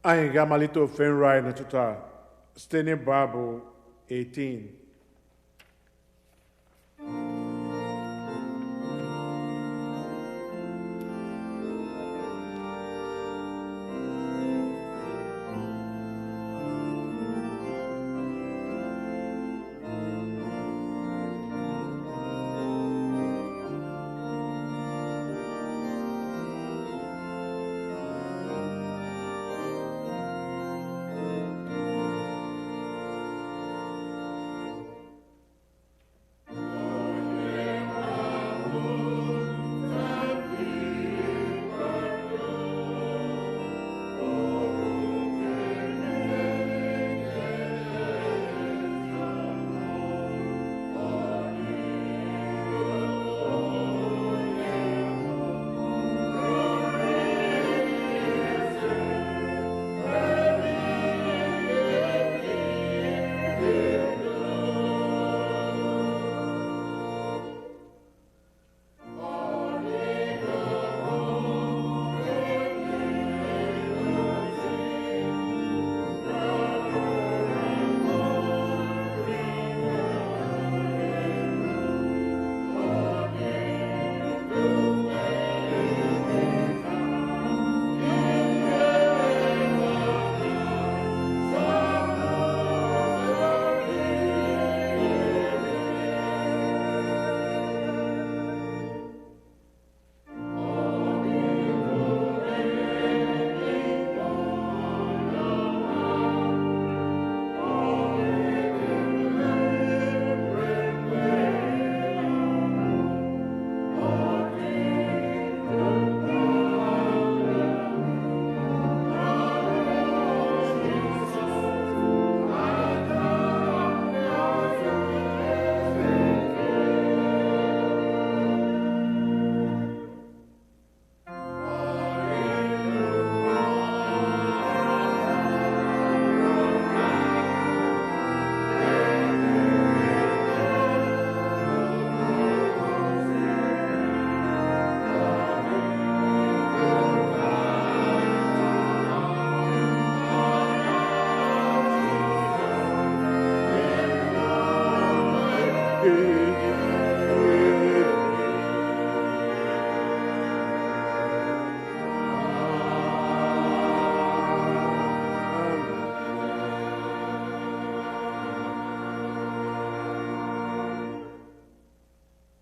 Anyị ga-amalite ofe nro anyị n'ụtụtụ a site n'ịbụ abụ 18.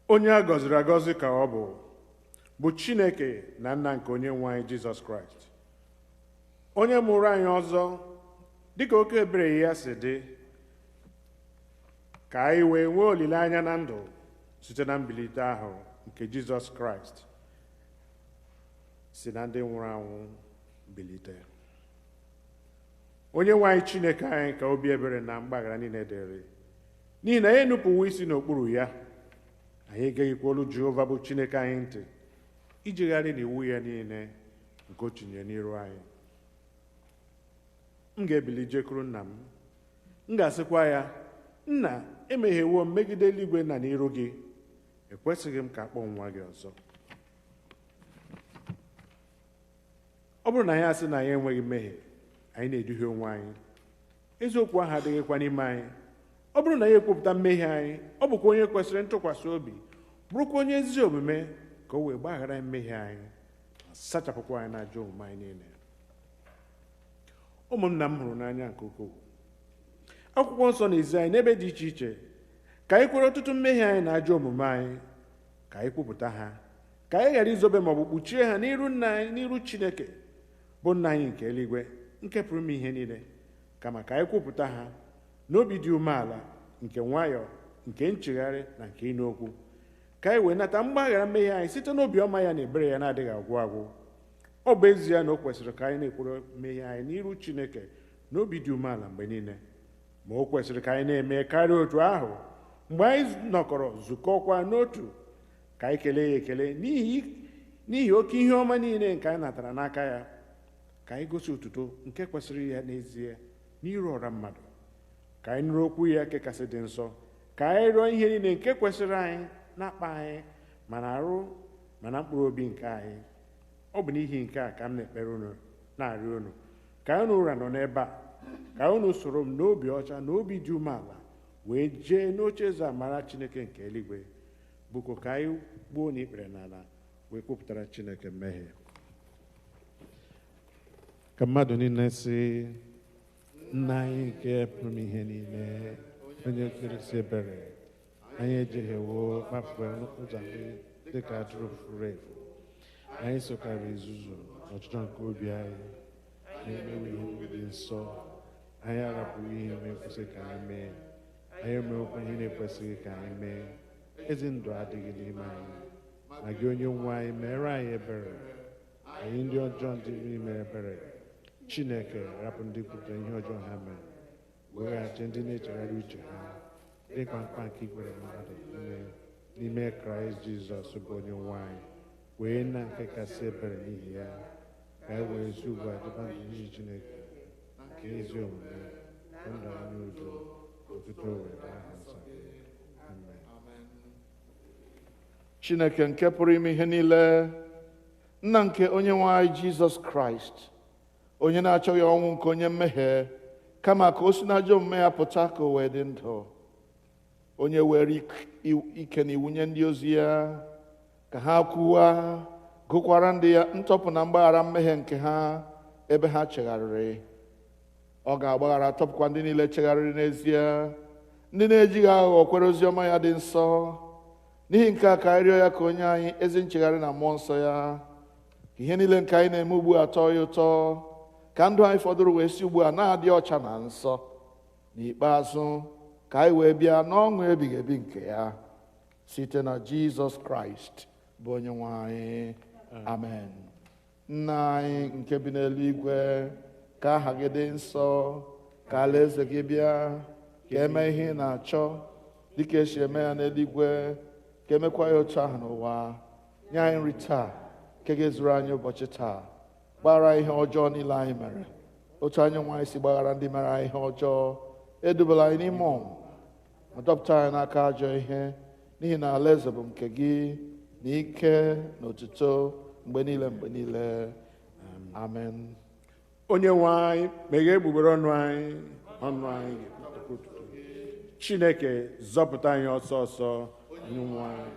Onye a gọziri agọzi ka ọ bụ Chineke na nna nke Onye-nwe-ayi Jizọs Kraịst, onye mụrụ anyị ọzọ dịka oke ebere ya si dị, ka anyị wee nwee olileanya na ndụ site na mbilite ahụ nke Jizọs Kraịst si na ndị nwụrụ anwụ bilite. Onye-nwe-anyị Chineke anyị ka obi ebere na mgbaghara niile dịrị, n'ihi na ya enupụwo isi n'okpuru ya. Anyị egeghịkwa olu Jehova bụ Chineke anyị ntị ijegharị n'iwu ya niile nke o tinye n'iru anyị. M ga-ebili jekwuru nna m ga-asịkwa ya, nna, emehiewo m megide eluigwe na n'iru gị, ekwesịghị m ka akpọ nwa gị ọzọ. Ọ bụrụ na anyị asị na anyị enweghị mmehie, anyị na-eduhie onwe anyị, eziokwu ahụ adịghịkwa n'ime anyị. Ọ bụrụ na ya ekwupụta mmehie anyị, ọ bụkwa onye kwesịrị ntụkwasị obi, bụrụkwa onye ezi omume, ka o wee gbaghara mmehie anyị ma sachapụkwa anyị n'ajọ omume anyị niile. Ụmụnna m hụrụ n'anya nke ukwuu, akwụkwọ nsọ na-ezi anyị n'ebe dị iche iche ka anyị kwere ọtụtụ mmehie anyị na ajọ omume anyị, ka anyị kwupụta ha, ka anyị ghara izobe maọbụ kpuchie ha n'iru nna anyị, n'iru Chineke bụ nna anyị nke eluigwe, nke pụrụ ime ihe niile, kama ka anyị kwupụta ha n'obi dị umeala, nke nwayọọ, nke nchegharị na nke ịnụ okwu, ka anyị wee nata mgbaghara mmehie anyị site n'obi ọma ya na ebere ya na-adịghị agwụ agwụ. Ọ bụ ezie na o kwesịrị ka anyị na-ekwere mmehie anyị n'iru Chineke n'obi dị umeala mgbe niile, ma o kwesịrị ka anyị na-eme karịa otu ahụ mgbe anyị nọkọrọ zukọkwa n'otu, ka anyị kelee ya ekele n'ihi oke ihe ọma niile nke anyị natara n'aka ya, ka anyị gosi otuto nke kwesịrị ya n'ezie n'iru ọra mmadụ, ka anyị nụrụ okwu ya nke kasị dị nsọ, ka anyị rịọ ihe niile nke kwesịrị anyị na-akpa anyị ma na arụ ma na mkpụrụ obi nke anyị. Ọ bụ n'ihi nke a ka m na-ekpere unu na-arịọ unu ka unu ụra nọ n'ebe a ka unu soro m n'obi ọcha na obi dị umeala wee jee n'oche eze amara Chineke nke eluigwe. Bụko ka anyị gbuo n'ikpere n'ala wee kwupụtara Chineke mmehie. Ka mmadụ niile si, Nna anyị nke pụrụ ihe niile, onye keresi ebere, anyị ejehiewo kpapụ ụzọ gị dịka atụrụ furu efu. Anyị sokarị izuzu n'ọchịchọ nke obi anyị, na-emewe ihe dị nsọ. Anyị arapụghị ihe na-ekwesịghị ka anyị mee. Anyị emewekwa ihe na-ekwesịghị ka anyị mee. Ezi ndụ adịghị n'ime anyị. Ma gị onye nwe anyị, mere anyị ebere. Anyị ndị ọjọọ ndị n'ime ebere. Chineke, rapụ ndị kwupụta ihe ọjọọ ha mere, weghachi ndị na-echegharị uche ha, dịkwa mkpa nke ikwere mmadụ n'ime Kraịst Jizọs bụ onye nwe anyị, wee na nke kasị ebere n'ihi ya, ka e wee zi ugbu a dịba ndụ n'ihi Chineke nke ezi omume, ndụ anya udo, otuto wee aha nsọ. Amen. Chineke nke pụrụ ime ihe niile, nna nke Onye-nwe anyị Jizọs Kraịst, onye na-achọghị ọnwụ nke onye mmehie, kama ka o si n'ajọ omume ya pụta ka o wee dị ndụ, onye were ike na iwu nye ndị ozi ya ka ha kwuwa, gụkwara ndị ya ntọpụ na mgbaghara mmehie nke ha ebe ha chegharịrị. Ọ ga-agbaghara tọpụkwa ndị niile chegharịrị n'ezie, ndị na-ejighị aghụghọ kwere ozi ọma ya dị nsọ. N'ihi nke a ka anyị rịọ ya ka onye anyị ezi nchegharị na mmụọ nsọ ya, ka ihe niile nke anyị na-eme ugbu a tọọ ya ụtọ, ka ndụ anyị fọdụrụ wee si ugbu a na-adị ọcha na nsọ. N'ikpeazụ ka anyị wee bịa n'ọṅụ ebighị ebi nke ya, site na Jizọs Kraịst bụ onye nwe anyị. Amen. Nna anyị nke bi n'eluigwe, ka aha gị dị nsọ, ka alaeze gị bịa, ka eme ihe ị na-achọ dịka esi eme ya n'eluigwe, ka emekwa ya otu ahụ n'ụwa. Nye anyị nri taa nke ga-ezuru anyị ụbọchị taa. Gbaghara ihe ọjọọ niile anyị mere, otu anyị nwe anyị si gbaghara ndị mere anyị ihe ọjọọ. Edubala anyị n'ime ọnwụ, ma dọpụta anyị n'aka ajọ ihe, n'ihi na alaeze bụ nke gị, na ike na otuto mgbe niile mgbe niile. Amen. Onye nwe anyị, meghee egbugbere ọnụ anyị, ọnụ anyị ga-ekwupụta otuto. Chineke, zọpụta anyị ọsọ ọsọ. Onye nwe anyị,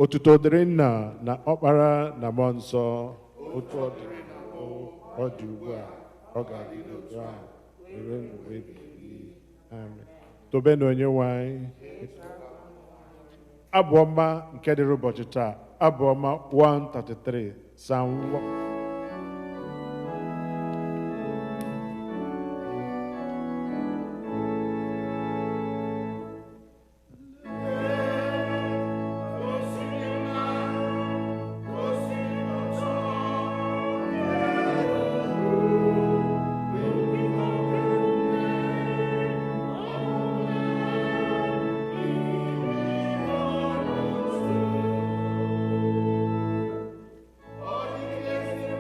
otuto dịrị Nna na Ọkpara na Mmụọ Nsọ, otu ọ dị ọ dị ugbu a, ọ ga-adịgide otu ahụ ruo mgbe ebighị ebi. Amen. Tobenụ onye nwe anyị. Abụ ọma nke dịrị ụbọchị taa, Abụ ọma 133, Psalm 1. Yes.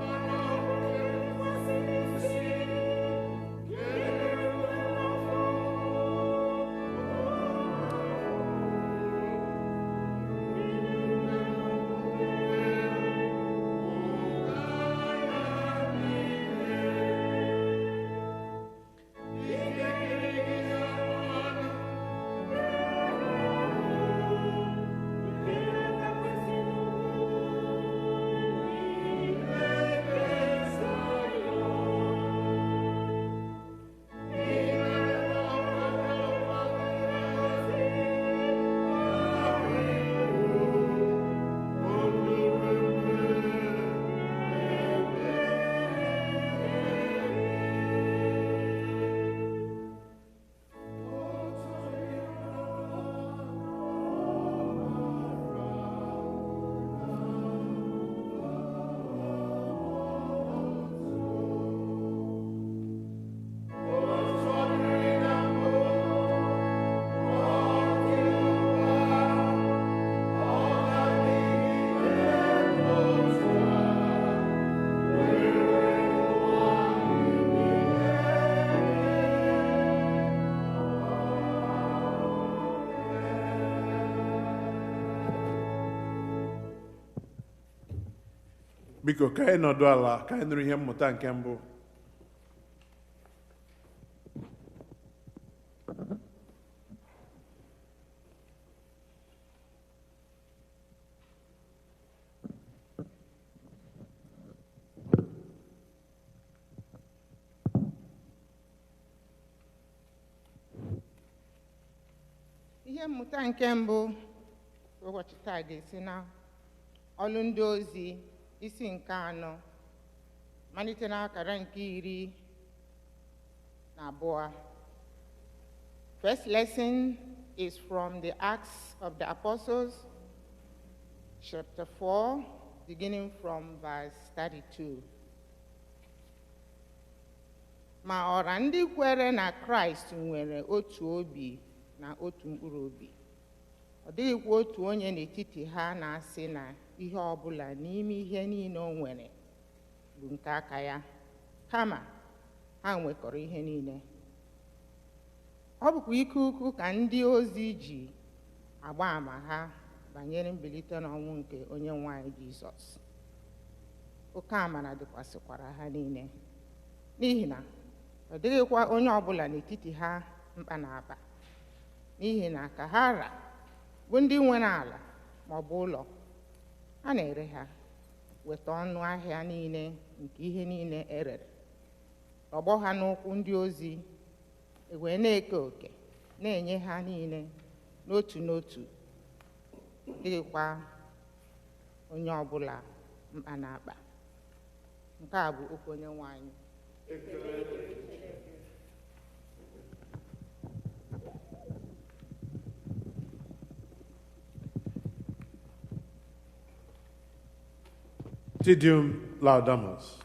Biko ka anyị nọdụ ala ka anyị nụrụ ihe mmụta nke mbụ. Ihe mmụta nke mbụ ụbọchị taa ga-esi na ọlụ ndị ozi isi nke 4 malite n'akara nke 12. First lesson is from the Acts of the Apostles, chapter 4, beginning from verse 32. Ma ọra ndị kwere na Kraịst nwere otu obi na otu mkpụrụ obi. Ọ dịghịkwa otu onye n'etiti ha na-asị na ihe ọbụla n'ime ihe niile o nwere bụ nke aka ya, kama ha nwekọrọ ihe niile. Ọ bụkwa ike ukwu ka ndị ozi ji agba ama ha banyere mbilite n'ọnwụ nke Onye-nwe-ayi Jizọs. Oke amara dịkwasịkwara ha niile, n'ihi na ọ dịghịkwa onye ọbụla n'etiti ha mkpa na-aba, n'ihi na ka ha ra bụ ndị nwere ala ma ọ bụ ụlọ, a na-ere ha weta ọnụ ahịa niile nke ihe niile erere, ọgbọ ha n'ụkwụ ndị ozi, wee na-eke oke na-enye ha niile n'otu n'otu. Dịghịkwa onye ọbụla mkpa na-akpa. Nke a bụ okwu Onye-nwe anyị. Deum Laudamus.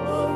Oh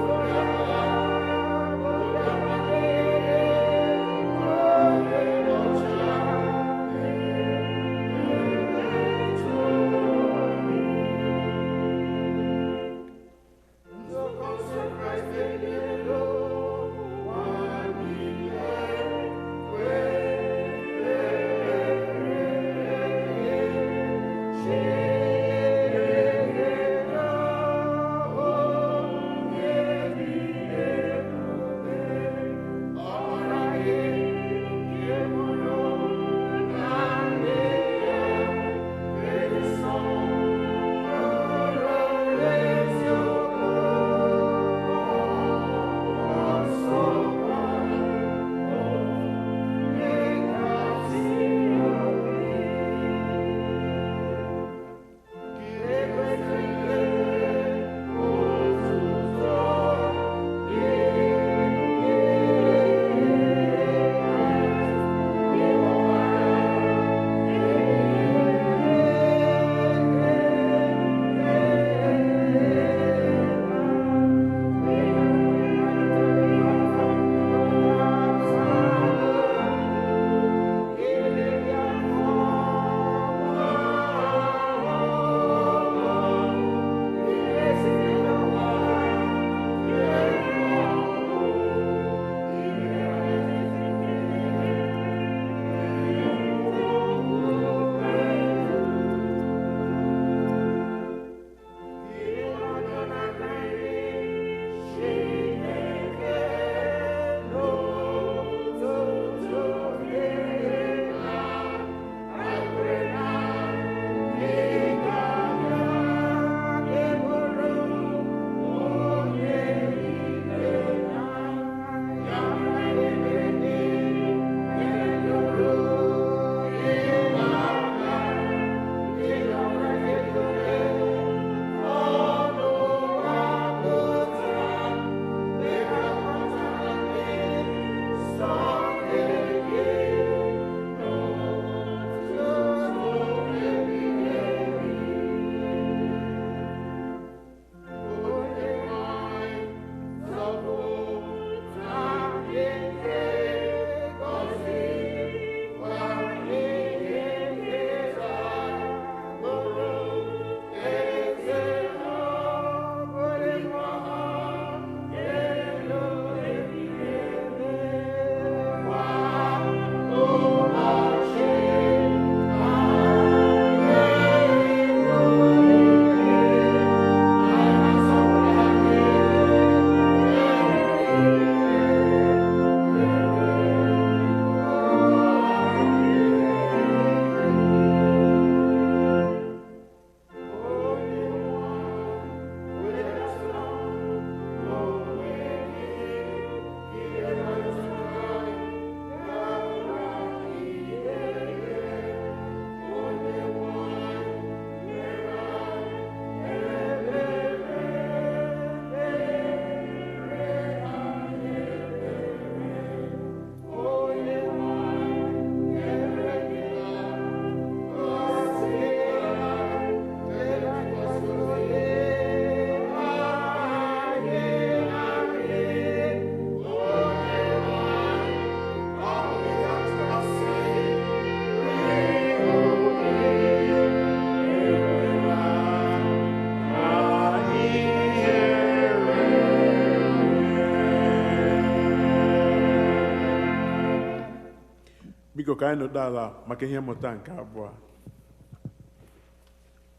ka anyị nọdụ ala maka ihe mmụta nke abụọ.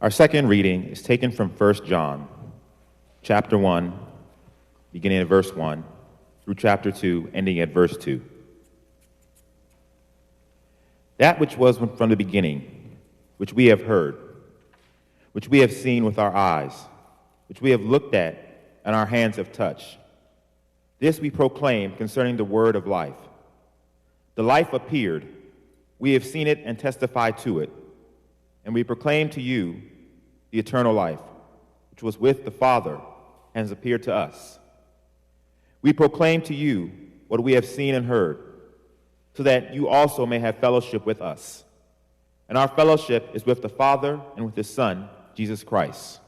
Our second reading is taken from 1 John, chapter 1, beginning at verse 1, through chapter 2, ending at verse 2. That which was from the beginning, which we have heard, which we have seen with our eyes, which we have looked at and our hands have touched, this we proclaim concerning the word of life. The life appeared, we have seen it and testified to it, and we proclaim to you the eternal life, which was with the Father and has appeared to us. We proclaim to you what we have seen and heard, so that you also may have fellowship with us. And our fellowship is with the Father and with His Son, Jesus Christ.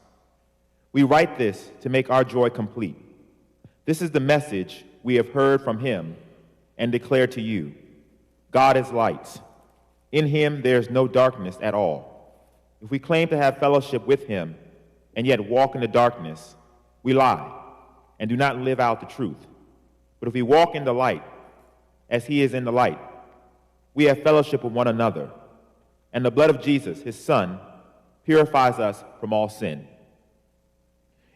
We write this to make our joy complete. This is the message we have heard from Him and declare to you. God is light. In Him there is no darkness at all. If we claim to have fellowship with Him and yet walk in the darkness, we lie and do not live out the truth. But if we walk in the light, as He is in the light, we have fellowship with one another, and the blood of Jesus, His Son, purifies us from all sin.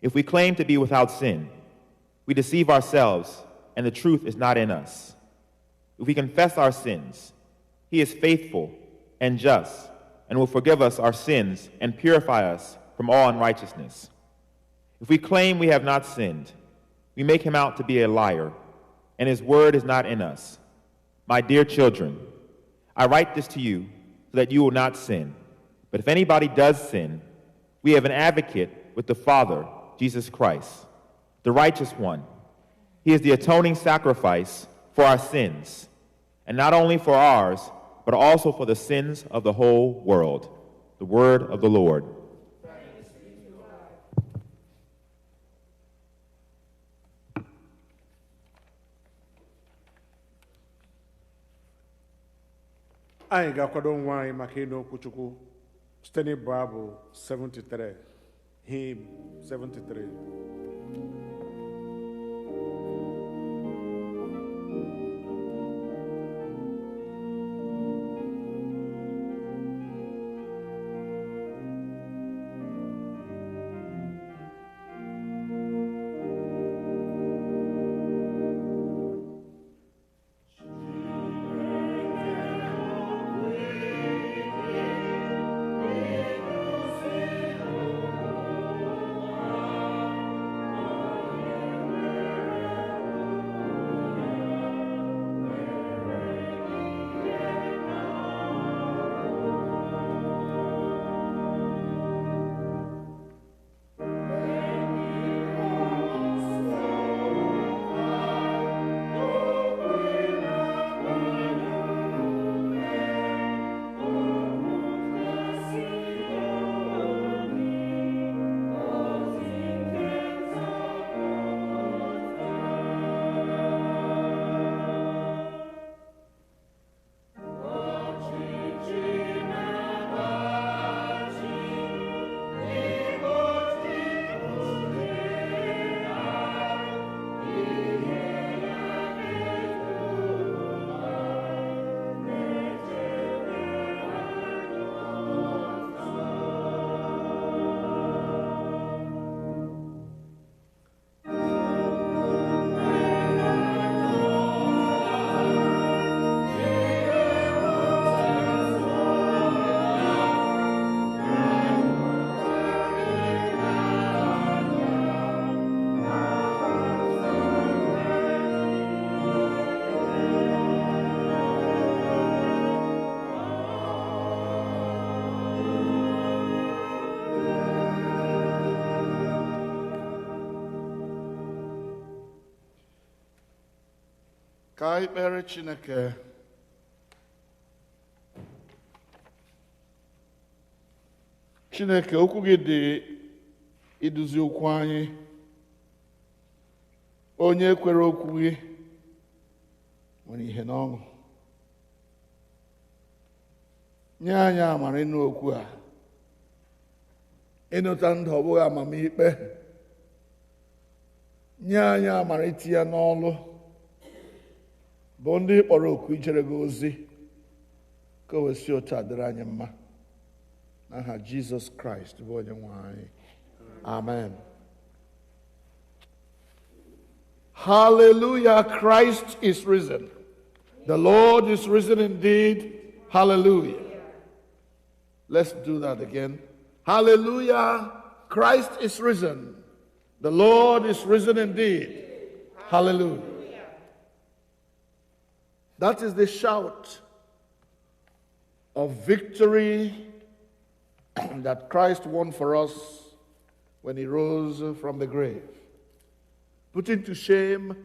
If we claim to be without sin, we deceive ourselves, and the truth is not in us. If we confess our sins, He is faithful and just, and will forgive us our sins and purify us from all unrighteousness. If we claim we have not sinned, we make Him out to be a liar, and His word is not in us. My dear children, I write this to you so that you will not sin. But if anybody does sin, we have an advocate with the Father, Jesus Christ, the righteous one. He is the atoning sacrifice for our sins, and not only for ours, but also for the sins of the whole world. The word of the Lord. Anyị ga-akwado nwa anyị maka ịnụ okwu Chukwu site n'ịbụ abụ 73, hymn 73. Ka anyị kpere Chineke. Chineke, okwu gị dị iduzi okwu anyị. Onye kwere okwu gị nwere ihe n'ọṅụ. Nye anyị amara ịnụ okwu a. Ịnụta ndụ ọ bụghị amamikpe. Nye anyị amara iti ya n'ọlụ. Bụ ndị kpọrọ oku ijere gị ozi ka o wesi otu a dịrị anyị mma n'aha Jizọs Kraịst bụ Onye-nwe-ayi. Amen. Hallelujah, Christ is risen. The Lord is risen indeed. Hallelujah. Let's do that again. Hallelujah, Christ is risen. The Lord is risen indeed. Hallelujah. That is the shout of victory that Christ won for us when he rose from the grave, putting to shame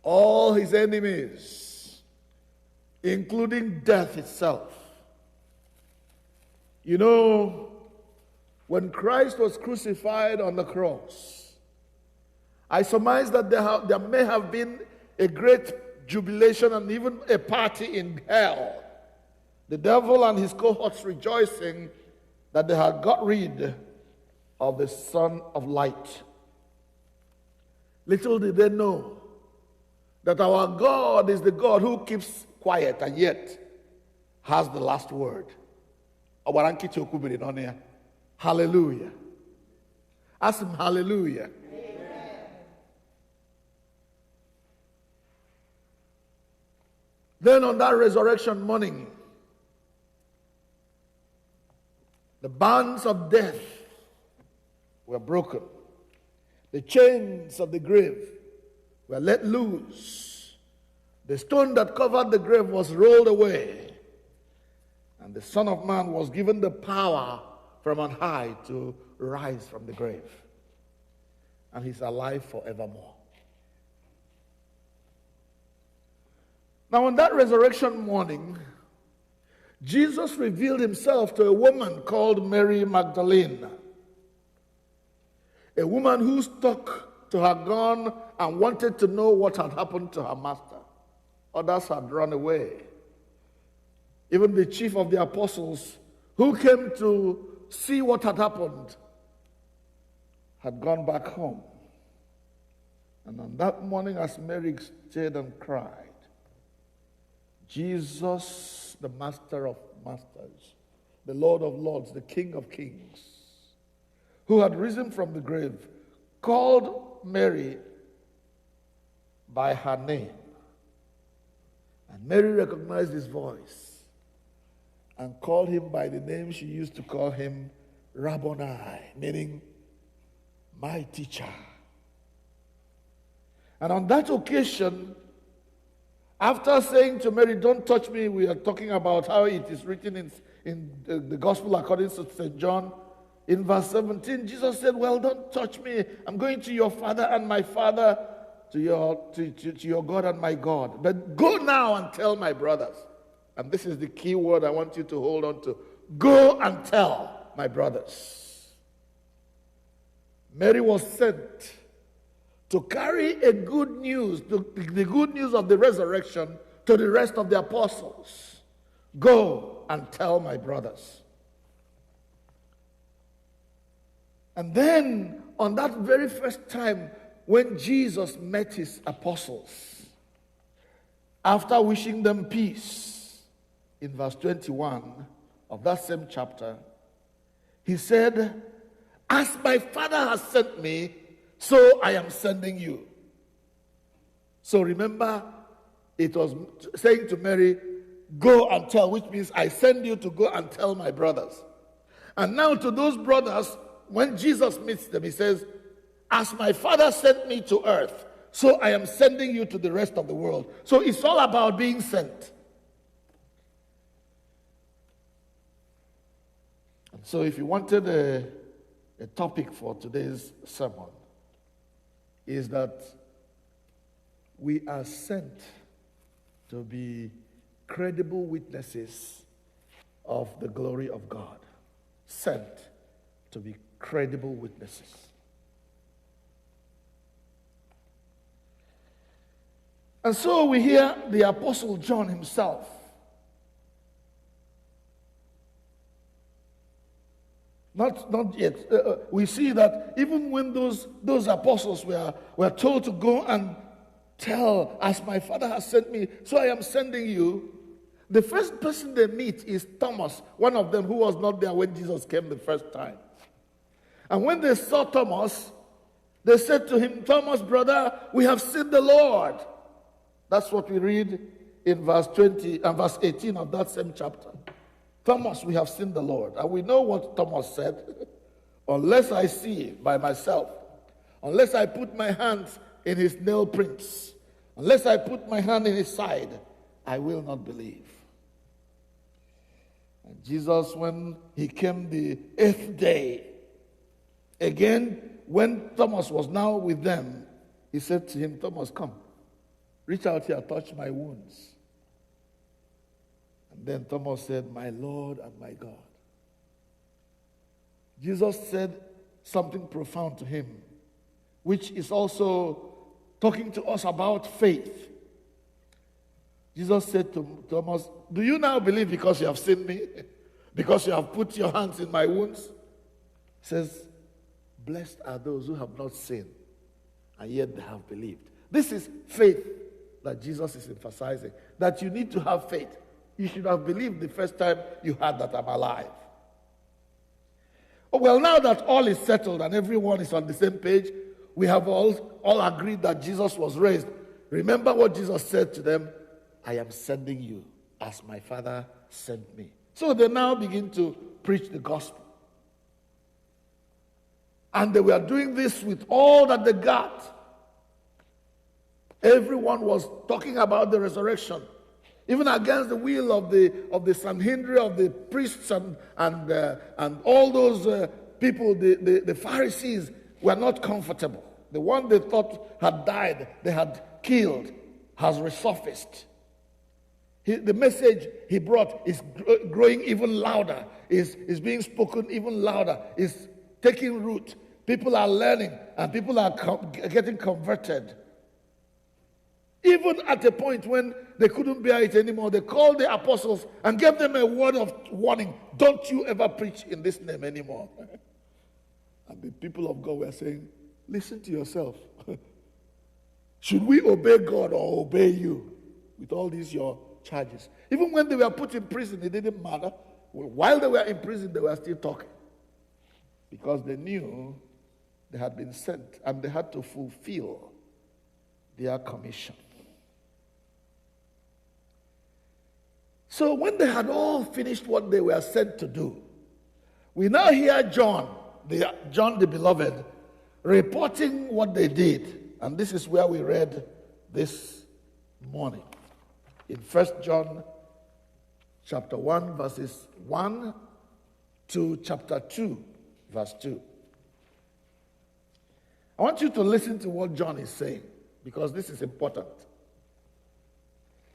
all his enemies, including death itself. You know, when Christ was crucified on the cross, I surmise that there may have been a great jubilation and even a party in hell. The devil and his cohorts rejoicing that they had got rid of the Son of Light. Little did they know that our God is the God who keeps quiet and yet has the last word. Hallelujah. Ask him hallelujah. Amen. Then on that resurrection morning, the bands of death were broken. The chains of the grave were let loose. The stone that covered the grave was rolled away. And the Son of Man was given the power from on high to rise from the grave. And he's alive forevermore. Now on that resurrection morning, Jesus revealed himself to a woman called Mary Magdalene, a woman who stuck to her gun and wanted to know what had happened to her master. Others had run away. Even the chief of the apostles, who came to see what had happened, had gone back home. And on that morning, as Mary stayed and cried, Jesus, the Master of Masters, the Lord of Lords, the King of Kings, who had risen from the grave, called Mary by her name. And Mary recognized his voice and called him by the name she used to call him, Rabboni, meaning my teacher. And on that occasion, after saying to Mary, don't touch me, we are talking about how it is written in the Gospel according to St. John. In verse 17, Jesus said, well, don't touch me. I'm going to your Father and my Father, to your God and my God. But go now and tell my brothers. And this is the key word I want you to hold on to. Go and tell my brothers. Mary was sent to carry the good news of the resurrection to the rest of the apostles. Go and tell my brothers. And then, on that very first time, when Jesus met his apostles, after wishing them peace, in verse 21 of that same chapter, he said, as my Father has sent me, so I am sending you. So remember, it was saying to Mary, go and tell, which means I send you to go and tell my brothers. And now to those brothers, when Jesus meets them, he says, as my Father sent me to earth, so I am sending you to the rest of the world. So it's all about being sent. So if you wanted a topic for today's sermon, is that we are sent to be credible witnesses of the glory of God. Sent to be credible witnesses. And so we hear the Apostle John himself Not yet. We see that even when those apostles were told to go and tell, as my Father has sent me, so I am sending you, The first person they meet is Thomas, one of them who was not there when Jesus came the first time. And when they saw Thomas, they said to him, Thomas, brother, we have seen the Lord. That's what we read in verse 20 and verse 18 of that same chapter. Thomas, we have seen the Lord. And we know what Thomas said. Unless I see by myself, unless I put my hands in his nail prints, unless I put my hand in his side, I will not believe. And Jesus, when he came the 8th day, again, when Thomas was now with them, he said to him, Thomas, come, reach out here, touch my wounds. And then Thomas said, my Lord and my God. Jesus said something profound to him, which is also talking to us about faith. Jesus said to Thomas, do you now believe because you have seen me? Because you have put your hands in my wounds? He says, blessed are those who have not seen, and yet they have believed. This is faith that Jesus is emphasizing, that you need to have faith. You should have believed the first time you heard that I'm alive. Oh, well, now that all is settled and everyone is on the same page, we have all agreed that Jesus was raised. Remember what Jesus said to them, I am sending you as my Father sent me. So they now begin to preach the gospel. And they were doing this with all that they got. Everyone was talking about the resurrection, even against the will of the Sanhedrin, of the priests and all those people. The Pharisees were not comfortable. The one they thought had died, they had killed, has resurfaced. The message he brought is growing even louder, is being spoken even louder, is taking root. People are learning and people are getting converted. Even at a point when they couldn't bear it anymore, they called the apostles and gave them a word of warning. Don't you ever preach in this name anymore. And the people of God were saying, listen to yourself. Should we obey God or obey you with all these your charges? Even when they were put in prison, it didn't matter. While they were in prison, they were still talking. Because they knew they had been sent and they had to fulfill their commission. So when they had all finished what they were sent to do, we now hear John the Beloved, reporting what they did. And this is where we read this morning. In 1 John chapter 1, verses 1 to chapter 2, verse 2. I want you to listen to what John is saying, because this is important.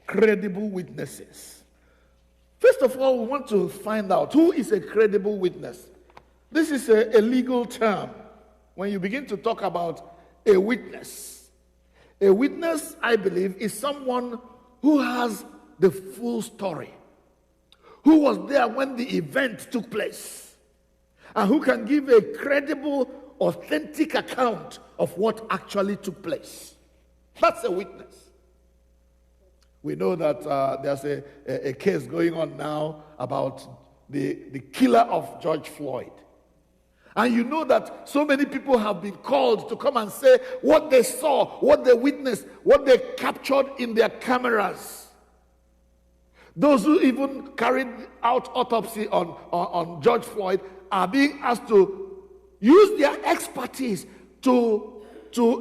Credible witnesses. First of all, we want to find out who is a credible witness. This is a legal term. When you begin to talk about a witness, I believe, is someone who has the full story, who was there when the event took place, and who can give a credible, authentic account of what actually took place. That's a witness. We know that there's a case going on now about the killer of George Floyd. And you know that so many people have been called to come and say what they saw, what they witnessed, what they captured in their cameras. Those who even carried out autopsy on George Floyd are being asked to use their expertise to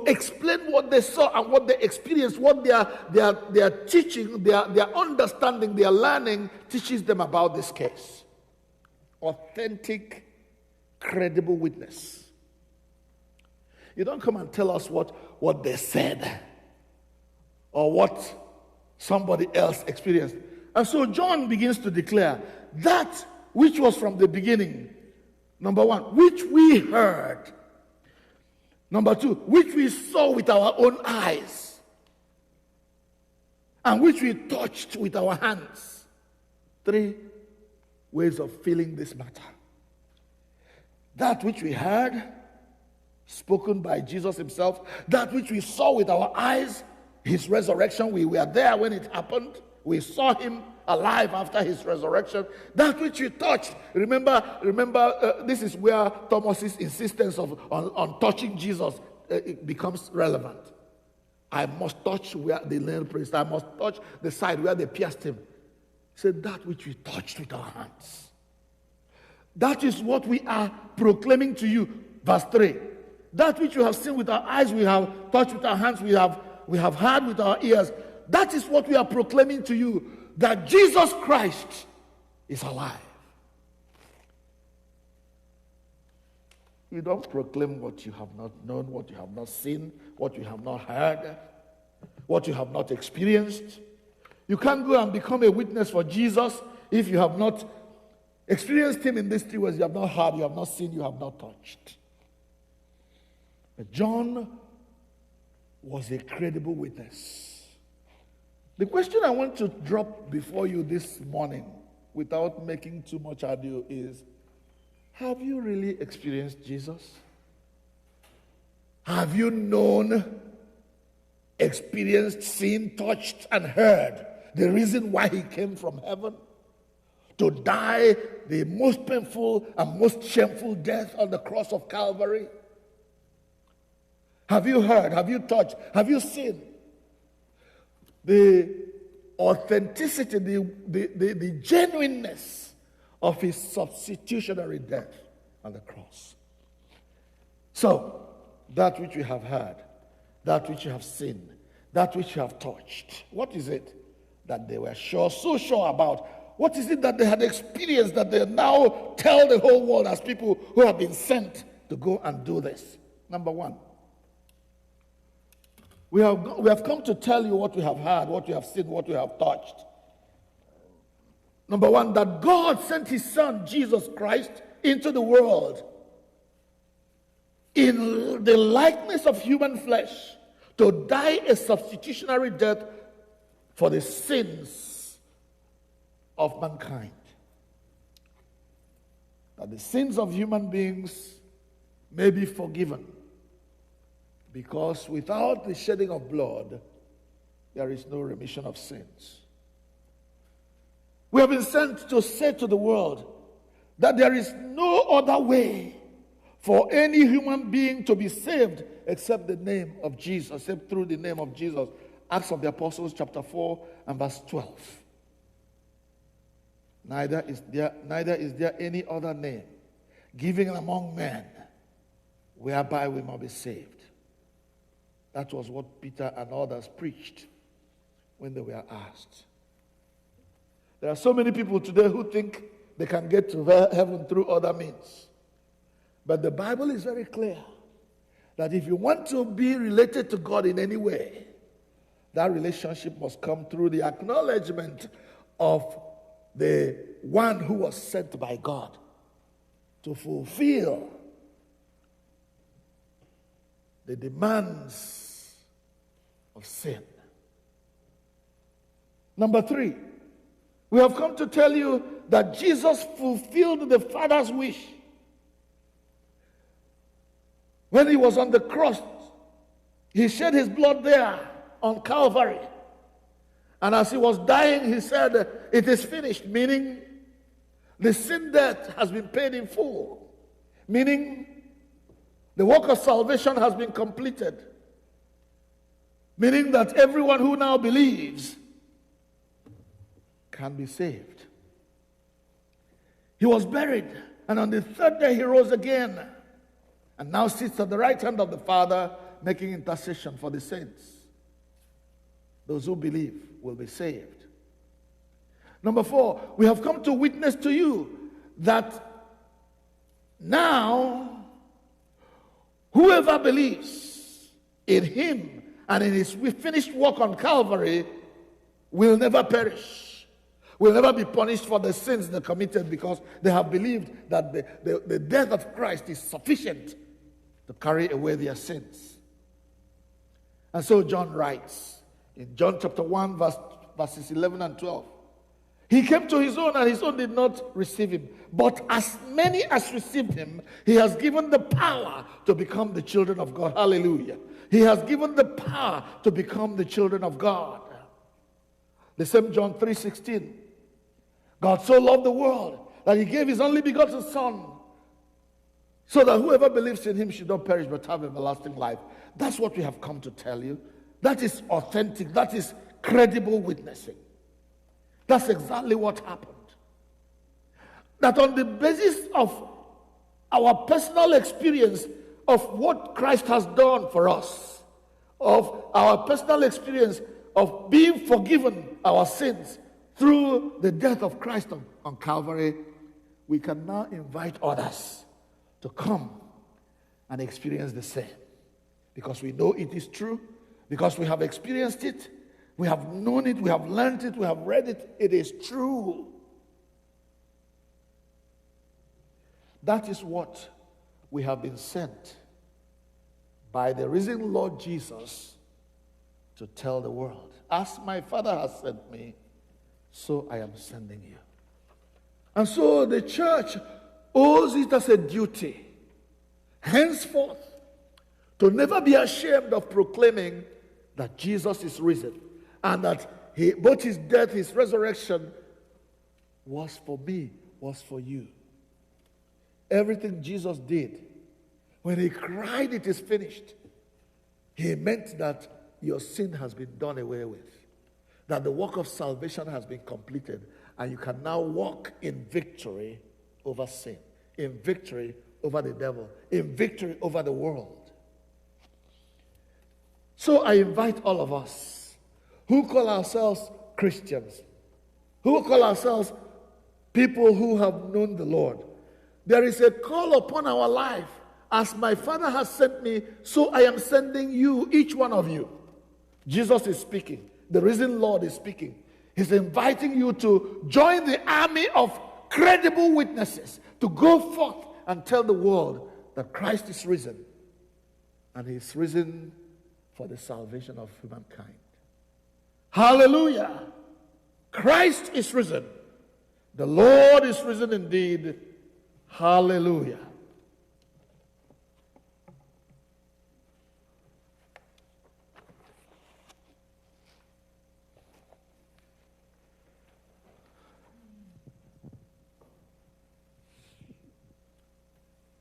explain what they saw and what they experienced, what their teaching, their understanding, their learning teaches them about this case. Authentic, credible witness. You don't come and tell us what they said or what somebody else experienced. And so John begins to declare that which was from the beginning. Number one, which we heard. Number two, which we saw with our own eyes. And which we touched with our hands. 3 ways of feeling this matter. That which we heard, spoken by Jesus himself. That which we saw with our eyes, his resurrection. We were there when it happened. We saw him alive after his resurrection. That which you touched. Remember, this is where Thomas's insistence on touching Jesus it becomes relevant. I must touch where the nail priest. I must touch the side where they pierced him. He said, that which we touched with our hands. That is what we are proclaiming to you. Verse 3. That which you have seen with our eyes, we have touched with our hands, we have heard with our ears. That is what we are proclaiming to you, that Jesus Christ is alive. You don't proclaim what you have not known, what you have not seen, what you have not heard, what you have not experienced. You can't go and become a witness for Jesus if you have not experienced him in these 3 ways. You have not heard, you have not seen, you have not touched. But John was a credible witness. The question I want to drop before you this morning, without making too much ado, is, have you really experienced Jesus? Have you known, experienced, seen, touched, and heard the reason why he came from heaven? To die the most painful and most shameful death on the cross of Calvary? Have you heard? Have you touched? Have you seen the authenticity, the genuineness of his substitutionary death on the cross? So, that which you have heard, that which you have seen, that which you have touched, what is it that they were so sure about? What is it that they had experienced that they now tell the whole world as people who have been sent to go and do this? Number 1, we have come to tell you what we have heard, what we have seen, what we have touched. Number 1, that God sent his Son, Jesus Christ, into the world in the likeness of human flesh to die a substitutionary death for the sins of mankind. That the sins of human beings may be forgiven. Because without the shedding of blood, there is no remission of sins. We have been sent to say to the world that there is no other way for any human being to be saved except the name of Jesus, except through the name of Jesus. Acts of the Apostles, chapter 4 and verse 12. Neither is there any other name given among men whereby we might be saved. That was what Peter and others preached when they were asked. There are so many people today who think they can get to heaven through other means. But the Bible is very clear that if you want to be related to God in any way, that relationship must come through the acknowledgement of the one who was sent by God to fulfill the demands of sin. Number 3, we have come to tell you that Jesus fulfilled the Father's wish. When he was on the cross, he shed his blood there on Calvary. And as he was dying, he said, "It is finished," meaning the sin debt has been paid in full, meaning the work of salvation has been completed, meaning that everyone who now believes can be saved. He was buried, and on the 3rd day he rose again, and now sits at the right hand of the Father, making intercession for the saints. Those who believe will be saved. Number 4, we have come to witness to you that now whoever believes in him and in his finished work on Calvary will never perish, will never be punished for the sins they committed, because they have believed that the death of Christ is sufficient to carry away their sins. And so John writes in John chapter 1 verses 11 and 12. He came to his own, and his own did not receive him. But as many as received him, he has given the power to become the children of God. Hallelujah. He has given the power to become the children of God. The same John 3:16. God so loved the world that he gave his only begotten Son, so that whoever believes in him should not perish but have everlasting life. That's what we have come to tell you. That is authentic. That is credible witnessing. That's exactly what happened. That on the basis of our personal experience of what Christ has done for us, of our personal experience of being forgiven our sins through the death of Christ on Calvary, we can now invite others to come and experience the same. Because we know it is true, because we have experienced it, we have known it, we have learned it, we have read it. It is true. That is what we have been sent by the risen Lord Jesus to tell the world. As my Father has sent me, so I am sending you. And so the church owes it as a duty, henceforth, to never be ashamed of proclaiming that Jesus is risen, and that both his death, his resurrection was for me, was for you. Everything Jesus did, when he cried, "It is finished," he meant that your sin has been done away with, that the work of salvation has been completed, and you can now walk in victory over sin, in victory over the devil, in victory over the world. So I invite all of us who call ourselves Christians, who call ourselves people who have known the Lord. There is a call upon our life. As my Father has sent me, so I am sending you, each one of you. Jesus is speaking. The risen Lord is speaking. He's inviting you to join the army of credible witnesses, to go forth and tell the world that Christ is risen. And he is risen for the salvation of humankind. Hallelujah! Christ is risen. The Lord is risen indeed. Hallelujah.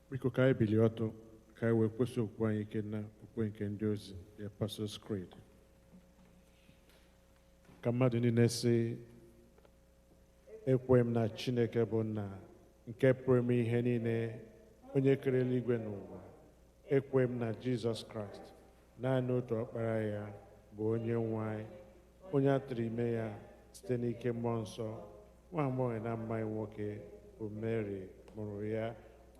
Biko ka anyị bilie ọtọ ka anyị wee kwesị okwu anyị ike na okwu nke ndị ozi, the Apostles' Creed. Ka mmadụ niile sị, ekwe m na Chineke bụ nna nke pụrụ ime ihe niile, onye kere eluigwe n'ụwa. Ekwe m na Jizọs Kraịst, naanị otu ọkpara ya, bụ onye nwe anyị, onye a tụrụ ime ya site n'ike mmụọ nsọ, nwa agbọghọ na mmaghị nwoke, bụ Mary mụrụ ya.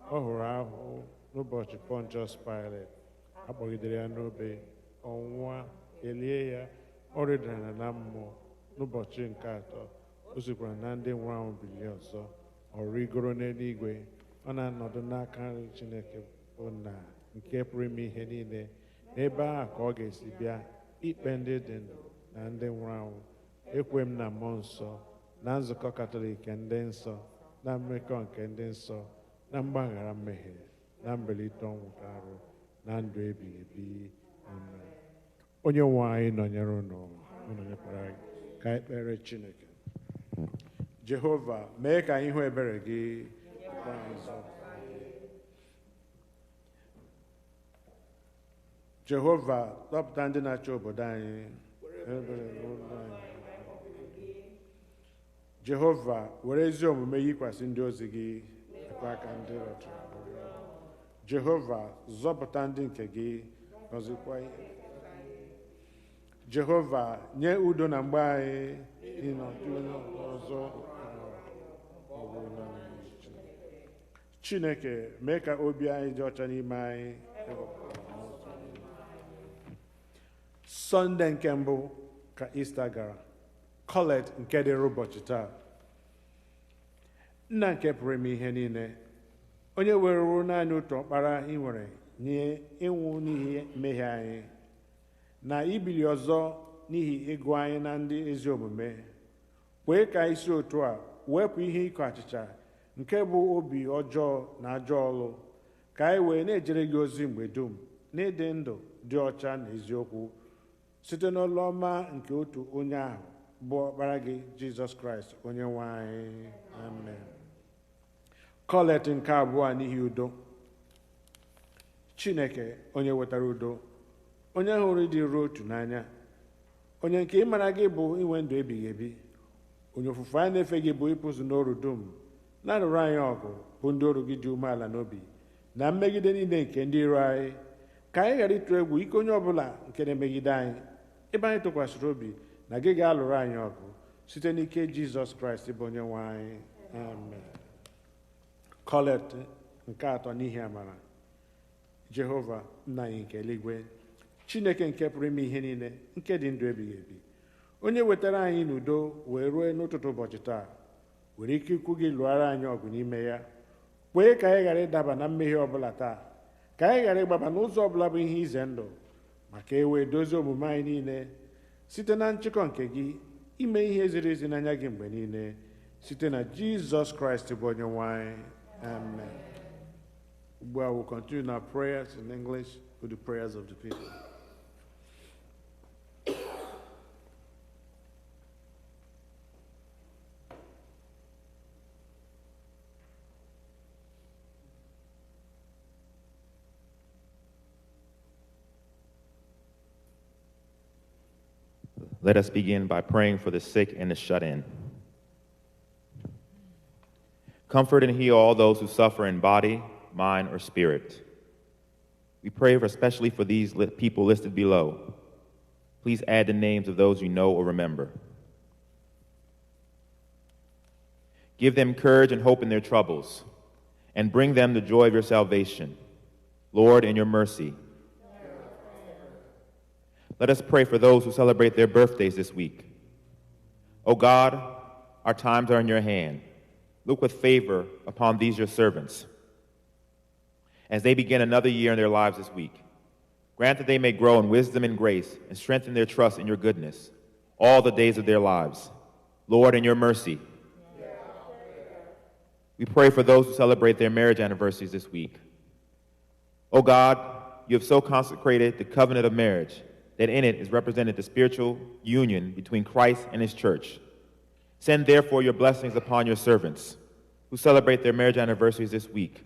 Ọ hụrụ ahụhụ n'ụbọchị Pontius Pilate, akpọgidere ya n'obe, ọnwụnwa, elie ya, ọ rịdara na mmụọ. N'ụbọchị nke atọ, o sikwara na ndị nwụrụ anwụ bilie ọzọ, ọ rigoro n'eluigwe, ọ na-anọdụ n'aka nri Chineke bụ Nna nke pụrụ ime ihe niile. N'ebe ahụ ka ọ ga-esi bịa ikpe ndị dị ndụ na ndị nwụrụ anwụ. Ekwe m na mmụọ nsọ, na nzukọ Katọlik ndị nsọ, na mmekọ nke ndị nsọ, na mgbaghara mmehie, na mbilite ọnwụ nke arụ, na ndụ ebighị ebi. Amen. Onye nwe anyị nọnyere unu, nọnyekwara anyị. Ka anyị kpere Chineke. Jehova, mee ka anyị hụ ebere gị. Jehova, dọpụta ndị na-achị obodo anyị. Jehova, were ezi omume yikwasị ndị ozi gị, ekwe aka ndị rọtụ. Jehova, zọpụta ndị nke gị, gọzikwa ihe. Jehova, nye udo na mgbe anyị, ịnọdụ ọzọ. Chineke, mee ka obi anyị dị ọcha n'ime anyị. Sọnde nke mbụ ka Ista gara, Colet nke dịrị ụbọchị taa. Nna nke pụrụ ime ihe niile, onye weruru naanị otu ọkpara ị nwere nye ịnwụ n'ihi mmehie anyị, na ibili ọzọ n'ihi ịgụ anyị na ndị ezi omume, kwee ka isi otu a wepụ ihe ịkọ achịcha nke bụ obi ọjọọ na ajọ ọlụ, ka anyị wee na-ejere gị ozi mgbe dum n'ịdị ndụ dị ọcha na eziokwu, site n'ọlụ ọma nke otu onye ahụ, bụ ọkpara gị Jizọs Kraịst Onye-nwe anyị. Amen. Kọlet nke abụọ n'ihi udo. Chineke onye wetara udo, onye hụrụ ịdị ruo otu n'anya, onye nke ịmara gị bụ inwe ndụ ebighị ebi, onye ofufe anyị na-efe gị bụ ịpụzụ n'oru dum, na-alụrụ anyị ọgụ bụ ndị ọrụ gị dị umeala n'obi na mmegide niile nke ndị iro anyị, ka anyị ghara ịtụ egwu ike onye ọbụla nke na-emegide anyị, ebe anyị tụkwasịrị obi na gị ga-alụrụ anyị ọgụ site n'ike Jizọs Kraịst bụ Onye-nwe anyị. Amen. Kọlet nke atọ n'ihi amara. Jehova nna anyị nke eluigwe, Chineke nke pụrụ ime ihe niile, nke dị ndụ ebighị ebi, onye wetara anyị n'udo wee ruo n'ụtụtụ ụbọchị taa, were ike ikwu gị lụọra anyị ọgụ n'ime ya, kwee ka anyị ghara ịdaba na mmehie ọbụla taa, ka anyị ghara ịgbaba n'ụzọ ọbụla bụ ihe ize ndụ, maka ewee dozie omume anyị niile site na nchịkọ nke gị, ime ihe ziri ezi n'anya gị mgbe niile, site na Jizọs Kraịst bụ Onye-nwe anyị. Amen. We will continue our prayers in English with the prayers of the people. Let us begin by praying for the sick and the shut-in. Comfort and heal all those who suffer in body, mind, or spirit. We pray especially for these people listed below. Please add the names of those you know or remember. Give them courage and hope in their troubles, and bring them the joy of your salvation. Lord, in your mercy. Let us pray for those who celebrate their birthdays this week. O God, our times are in your hand. Look with favor upon these your servants as they begin another year in their lives this week. Grant that they may grow in wisdom and grace and strengthen their trust in your goodness all the days of their lives. Lord, in your mercy. We pray for those who celebrate their marriage anniversaries this week. O God, you have so consecrated the covenant of marriage that in it is represented the spiritual union between Christ and his church. Send therefore your blessings upon your servants who celebrate their marriage anniversaries this week,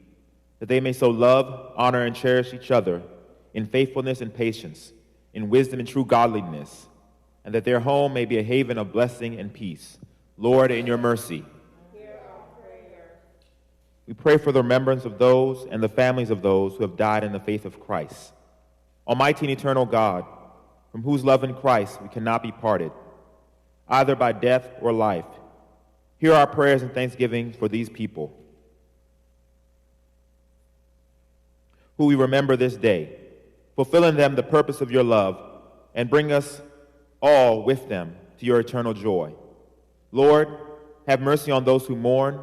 that they may so love, honor, and cherish each other in faithfulness and patience, in wisdom and true godliness, and that their home may be a haven of blessing and peace. Lord, in your mercy. We pray for the remembrance of those and the families of those who have died in the faith of Christ. Almighty and eternal God, from whose love in Christ we cannot be parted, either by death or life, hear our prayers and thanksgiving for these people, who we remember this day, fulfill in them the purpose of your love, and bring us all with them to your eternal joy. Lord, have mercy on those who mourn,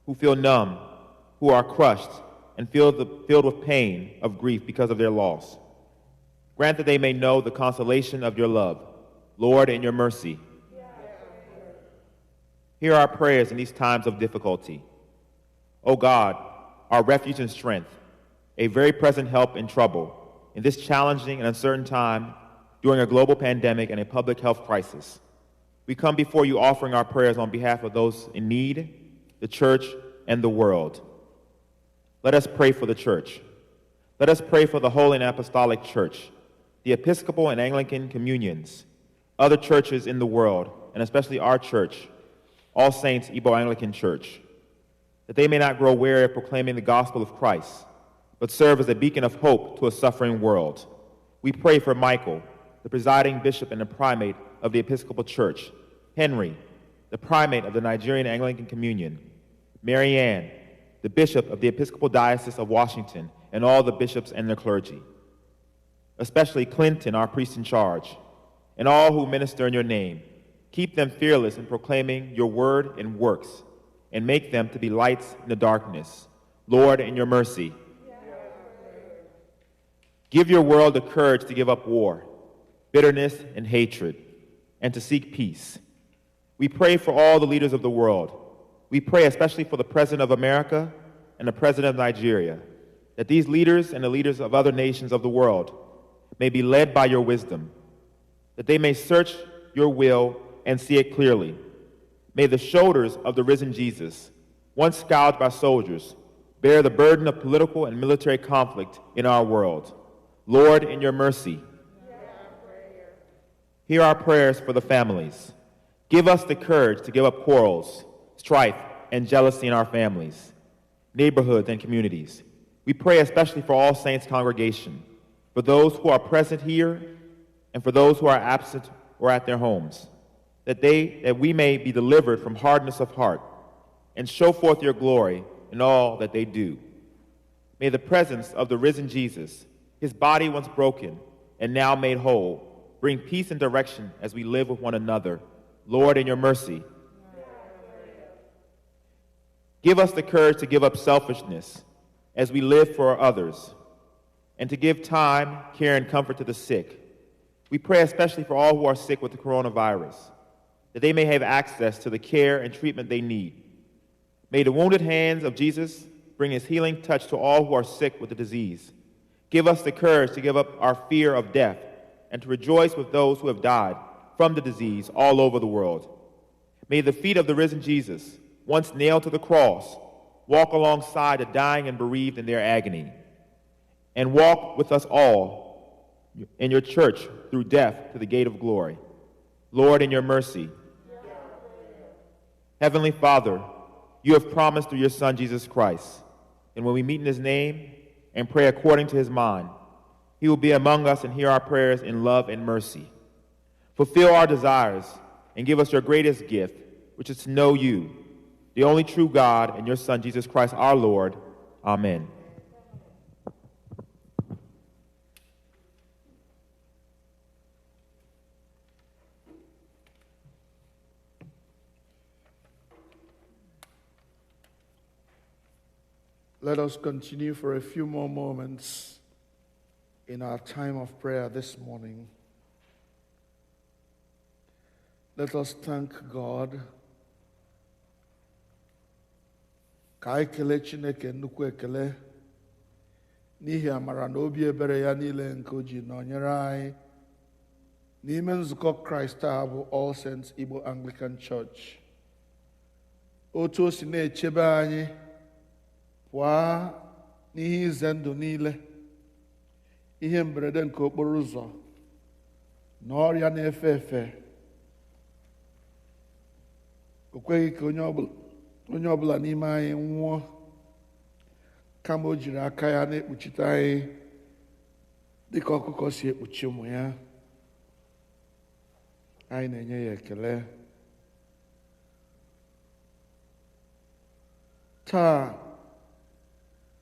who feel numb, who are crushed, and filled with pain of grief because of their loss. Grant that they may know the consolation of your love. Lord, in your mercy. Hear our prayers in these times of difficulty. O God, our refuge and strength, a very present help in trouble, in this challenging and uncertain time during a global pandemic and a public health crisis. We come before you offering our prayers on behalf of those in need, the church, and the world. Let us pray for the church. Let us pray for the Holy and Apostolic Church, the Episcopal and Anglican communions, other churches in the world, and especially our church, All Saints Igbo Anglican Church, that they may not grow weary of proclaiming the gospel of Christ, but serve as a beacon of hope to a suffering world. We pray for Michael, the presiding bishop and the primate of the Episcopal Church, Henry, the primate of the Nigerian Anglican Communion, Mary Ann, the bishop of the Episcopal Diocese of Washington, and all the bishops and their clergy, especially Clinton, our priest in charge, and all who minister in your name. Keep them fearless in proclaiming your word and works, and make them to be lights in the darkness. Lord, in your mercy. Give your world the courage to give up war, bitterness, and hatred, and to seek peace. We pray for all the leaders of the world. We pray especially for the President of America and the President of Nigeria, that these leaders and the leaders of other nations of the world may be led by your wisdom, that they may search your will and see it clearly. May the shoulders of the risen Jesus, once scourged by soldiers, bear the burden of political and military conflict in our world. Lord, in your mercy, hear our prayers for the families. Give us the courage to give up quarrels, strife, and jealousy in our families, neighborhoods, and communities. We pray especially for All Saints congregation, for those who are present here, and for those who are absent or at their homes, that we may be delivered from hardness of heart and show forth your glory in all that they do. May the presence of the risen Jesus, his body once broken and now made whole, bring peace and direction as we live with one another. Lord, in your mercy, give us the courage to give up selfishness as we live for others, and to give time, care, and comfort to the sick. We pray especially for all who are sick with the coronavirus, that they may have access to the care and treatment they need. May the wounded hands of Jesus bring his healing touch to all who are sick with the disease. Give us the courage to give up our fear of death and to rejoice with those who have died from the disease all over the world. May the feet of the risen Jesus, once nailed to the cross, walk alongside the dying and bereaved in their agony, and walk with us all in your church through death to the gate of glory. Lord, in your mercy. Heavenly Father, you have promised through your Son, Jesus Christ, and when we meet in his name and pray according to his mind, he will be among us and hear our prayers in love and mercy. Fulfill our desires and give us your greatest gift, which is to know you, the only true God, and your Son, Jesus Christ, our Lord. Amen. Let us continue for a few more moments in our time of prayer this morning. Let us thank God. Ka anyị kelee Chineke nnukwu ekele n'ihi amara na obi ebere ya niile nke o ji nọnyere anyị n'ime nzukọ Kraịst a bụ All Saints Igbo Anglican Church. Otu o si na-echebe anyị pụọ n'ihe ize ndụ niile, ihe mberede nke okporo ụzọ na ọrịa na-efe efe. O kweghị ka onye ọbụla n'ime anyị nwụọ, kama o jiri aka ya na-ekpuchite anyị dịka ọkụkọ si ekpuchi ụmụ ya. Anyị na-enye ya ekele. Taa,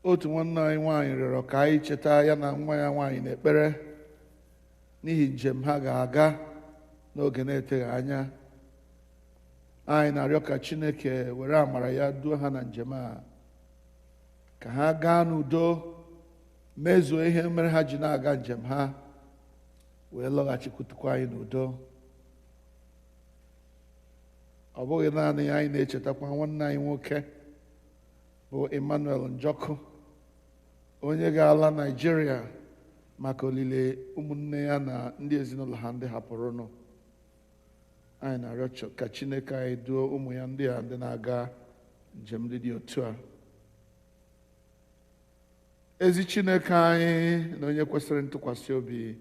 otu nwanne anyị nwaanyị rịọrọ ka anyị cheta ya na nwa ya nwaanyị n'ekpere n'ihi njem ha ga-aga n'oge na-eteghị anya. Anyị na-arịọ ka Chineke were amara ya duo ha na njem a, ka ha gaa n'udo, mezuo ihe mere ha ji na-aga njem ha, wee lọghachikwutukwa anyị n'udo. Ọ bụghị naanị anyị na-echetakwa nwanne anyị nwoke bụ Emmanuel Njoku, onye ga-ala Naịjirịa maka olile ụmụnne ya na ndị ezinụlọ ha ndị hapụrụnụ. Anyị na-arịọ ka Chineke anyị duo ụmụ ya ndị a ndị na-aga njem ndị dị otu a. Ezi Chineke anyị na onye kwesịrị ntụkwasị obi,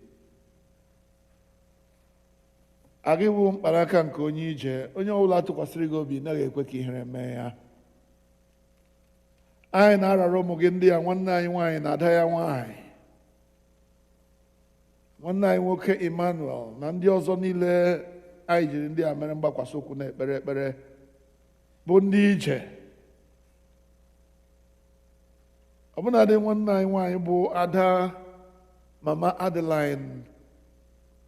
agị bụ mkpanaka nke onye ije, onye ọbụla tụkwasịrị gị obi naghị ekwe ka ihere mee ya. Anyị na-arara ụmụ gị ndị a, nwanne anyị nwaanyị na ada ya nwaanyị, nwanne anyị nwoke Emmanuel na ndị ọzọ niile anyị jiri ndị a mere mgbakwasị okwu na ekpere bụ ndị ije. Ọbụnadị nwanne anyị nwaanyị bụ ada Mama Adeline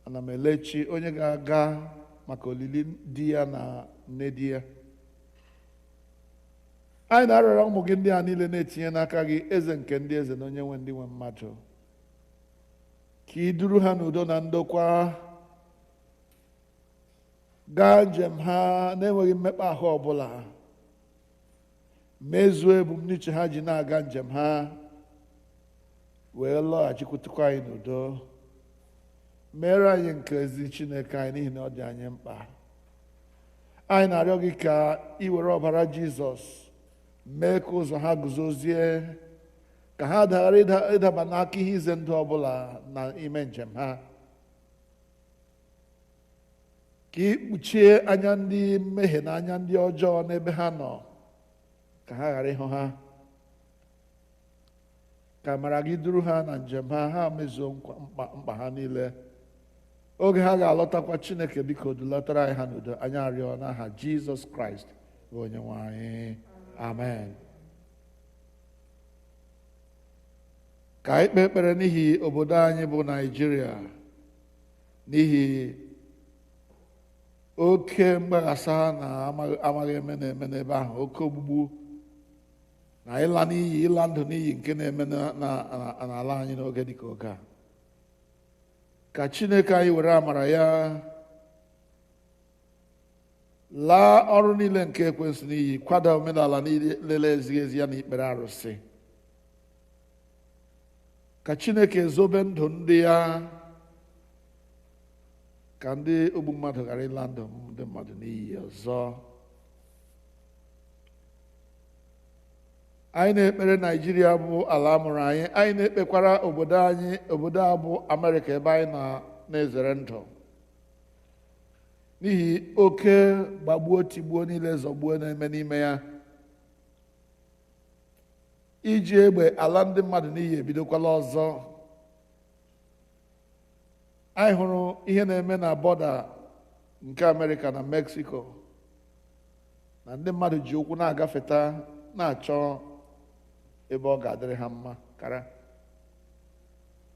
Anamelechi, onye ga-aga maka olili di ya na nne di ya. Anyị na-arịọrọ ụmụ gị ndị a niile na-etinye n'aka gị, eze nke ndị eze na onye nwe ndị nwe mmadụ, ka ị duru ha n'udo na ndokwa gaa njem ha na-enweghị mmekpa ahụ ọbụla, mezuo ebumnuche ha ji na-aga njem ha, wee lọghachikwutukwa anyị n'udo. Mere anyị nke ezi Chineke anyị n'ihi na ọ dị anyị mkpa. anyị na-arịọ gị ka ị were ọbara Jizọs mee ka ụzọ ha guzozie, ka ha ghara ịdaba n'aka ihe ize ndụ ọbụla na ime njem ha, ka ị kpuchie anya ndị mmehie na anya ndị ọjọọ n'ebe ha nọ, ka ha ghara ịhụ ha, ka amara gị duru ha na njem ha, ha mezuo mkpa ha niile. Oge ha ga-alọtakwa, Chineke biko dulatara anyị ha n'udo. Anyị arịọ n'aha Jizọs Kraịst bụ Onye-nwe anyị. Amen. Ka anyị kpee ekpere n'ihi obodo anyị bụ Naịjirịa, n'ihi oke mgbaghasa na amaghị eme na-eme n'ebe ahụ, oke ogbugbu na ịla n'iyi, ịla ndụ n'iyi nke na-eme n'ala anyị n'oge dịka oge a. Ka Chineke anyị were amara ya laa ọrụ niile nke ekwensu n'iyi, kwada omenala niile ezighị ezi ya na ikpere arụsị. Ka Chineke zobe ndụ ndị ya, ka ndị ogbu mmadụ ghara ịla ndụ ndị mmadụ n'iyi ọzọ. Anyị na-ekpere Naịjirịa bụ ala mụrụ anyị. Anyị na-ekpekwara obodo a bụ Amerịka, ebe anyị na-ezere ndụ n'ihi oke gbagbuo tigbuo niile zọgbuo na-eme n'ime ya. Iji egbe ala ndị mmadụ n'iyi ebidokwala ọzọ. Anyị hụrụ ihe na-eme na bọda nke Amerịka na Mexico, na ndị mmadụ ji ụkwụ na-agafeta na-achọ ebe ọ ga-adịrị ha mma kara,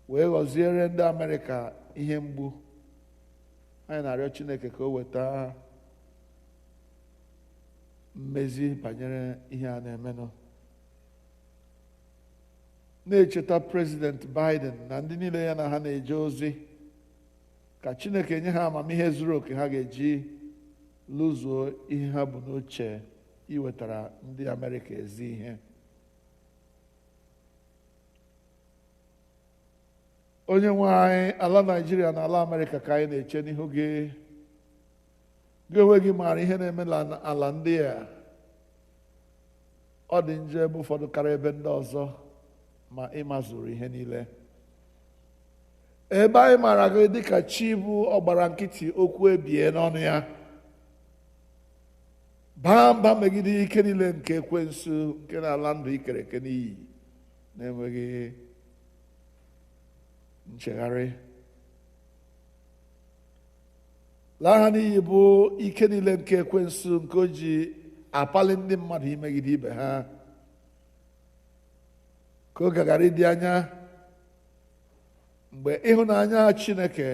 wee ghọziere ndị Amerịka ihe mgbu. Anyị na-arịọ Chineke ka o weta mmezi banyere ihe a na-emenụ. Na-echeta President Biden na ndị niile ya na ha na-eje ozi, ka Chineke nye ha amamihe zuru oke ha ga-eji lụzuo ihe ha bụ n'uche iwetara ndị Amerịka ezi ihe. Onye-nwe anyị, ala Naịjirịa na ala Amerịka ka anyị na-eche n'ihu gị. Gị onwe gị maara ihe na-eme n'ala ndị a. Ọ dị njọ ebe ụfọdụ karịa ebe ndị ọzọ, ma ị mazuru ihe niile. Ebe anyị maara gị dịka chi bụ ọgbara nkịtị, okwu ebie n'ọnụ ya, baa mba megide ike niile nke ekwensu nke na-ala ndụ ikere eke n'iyi na-enweghị nchegharị. Laa ha n'iyi bụ ike niile nke ekwensu nke o ji apali ndị mmadụ imegide ibe ha, ka oge ghara ịdị anya mgbe ịhụnanya Chineke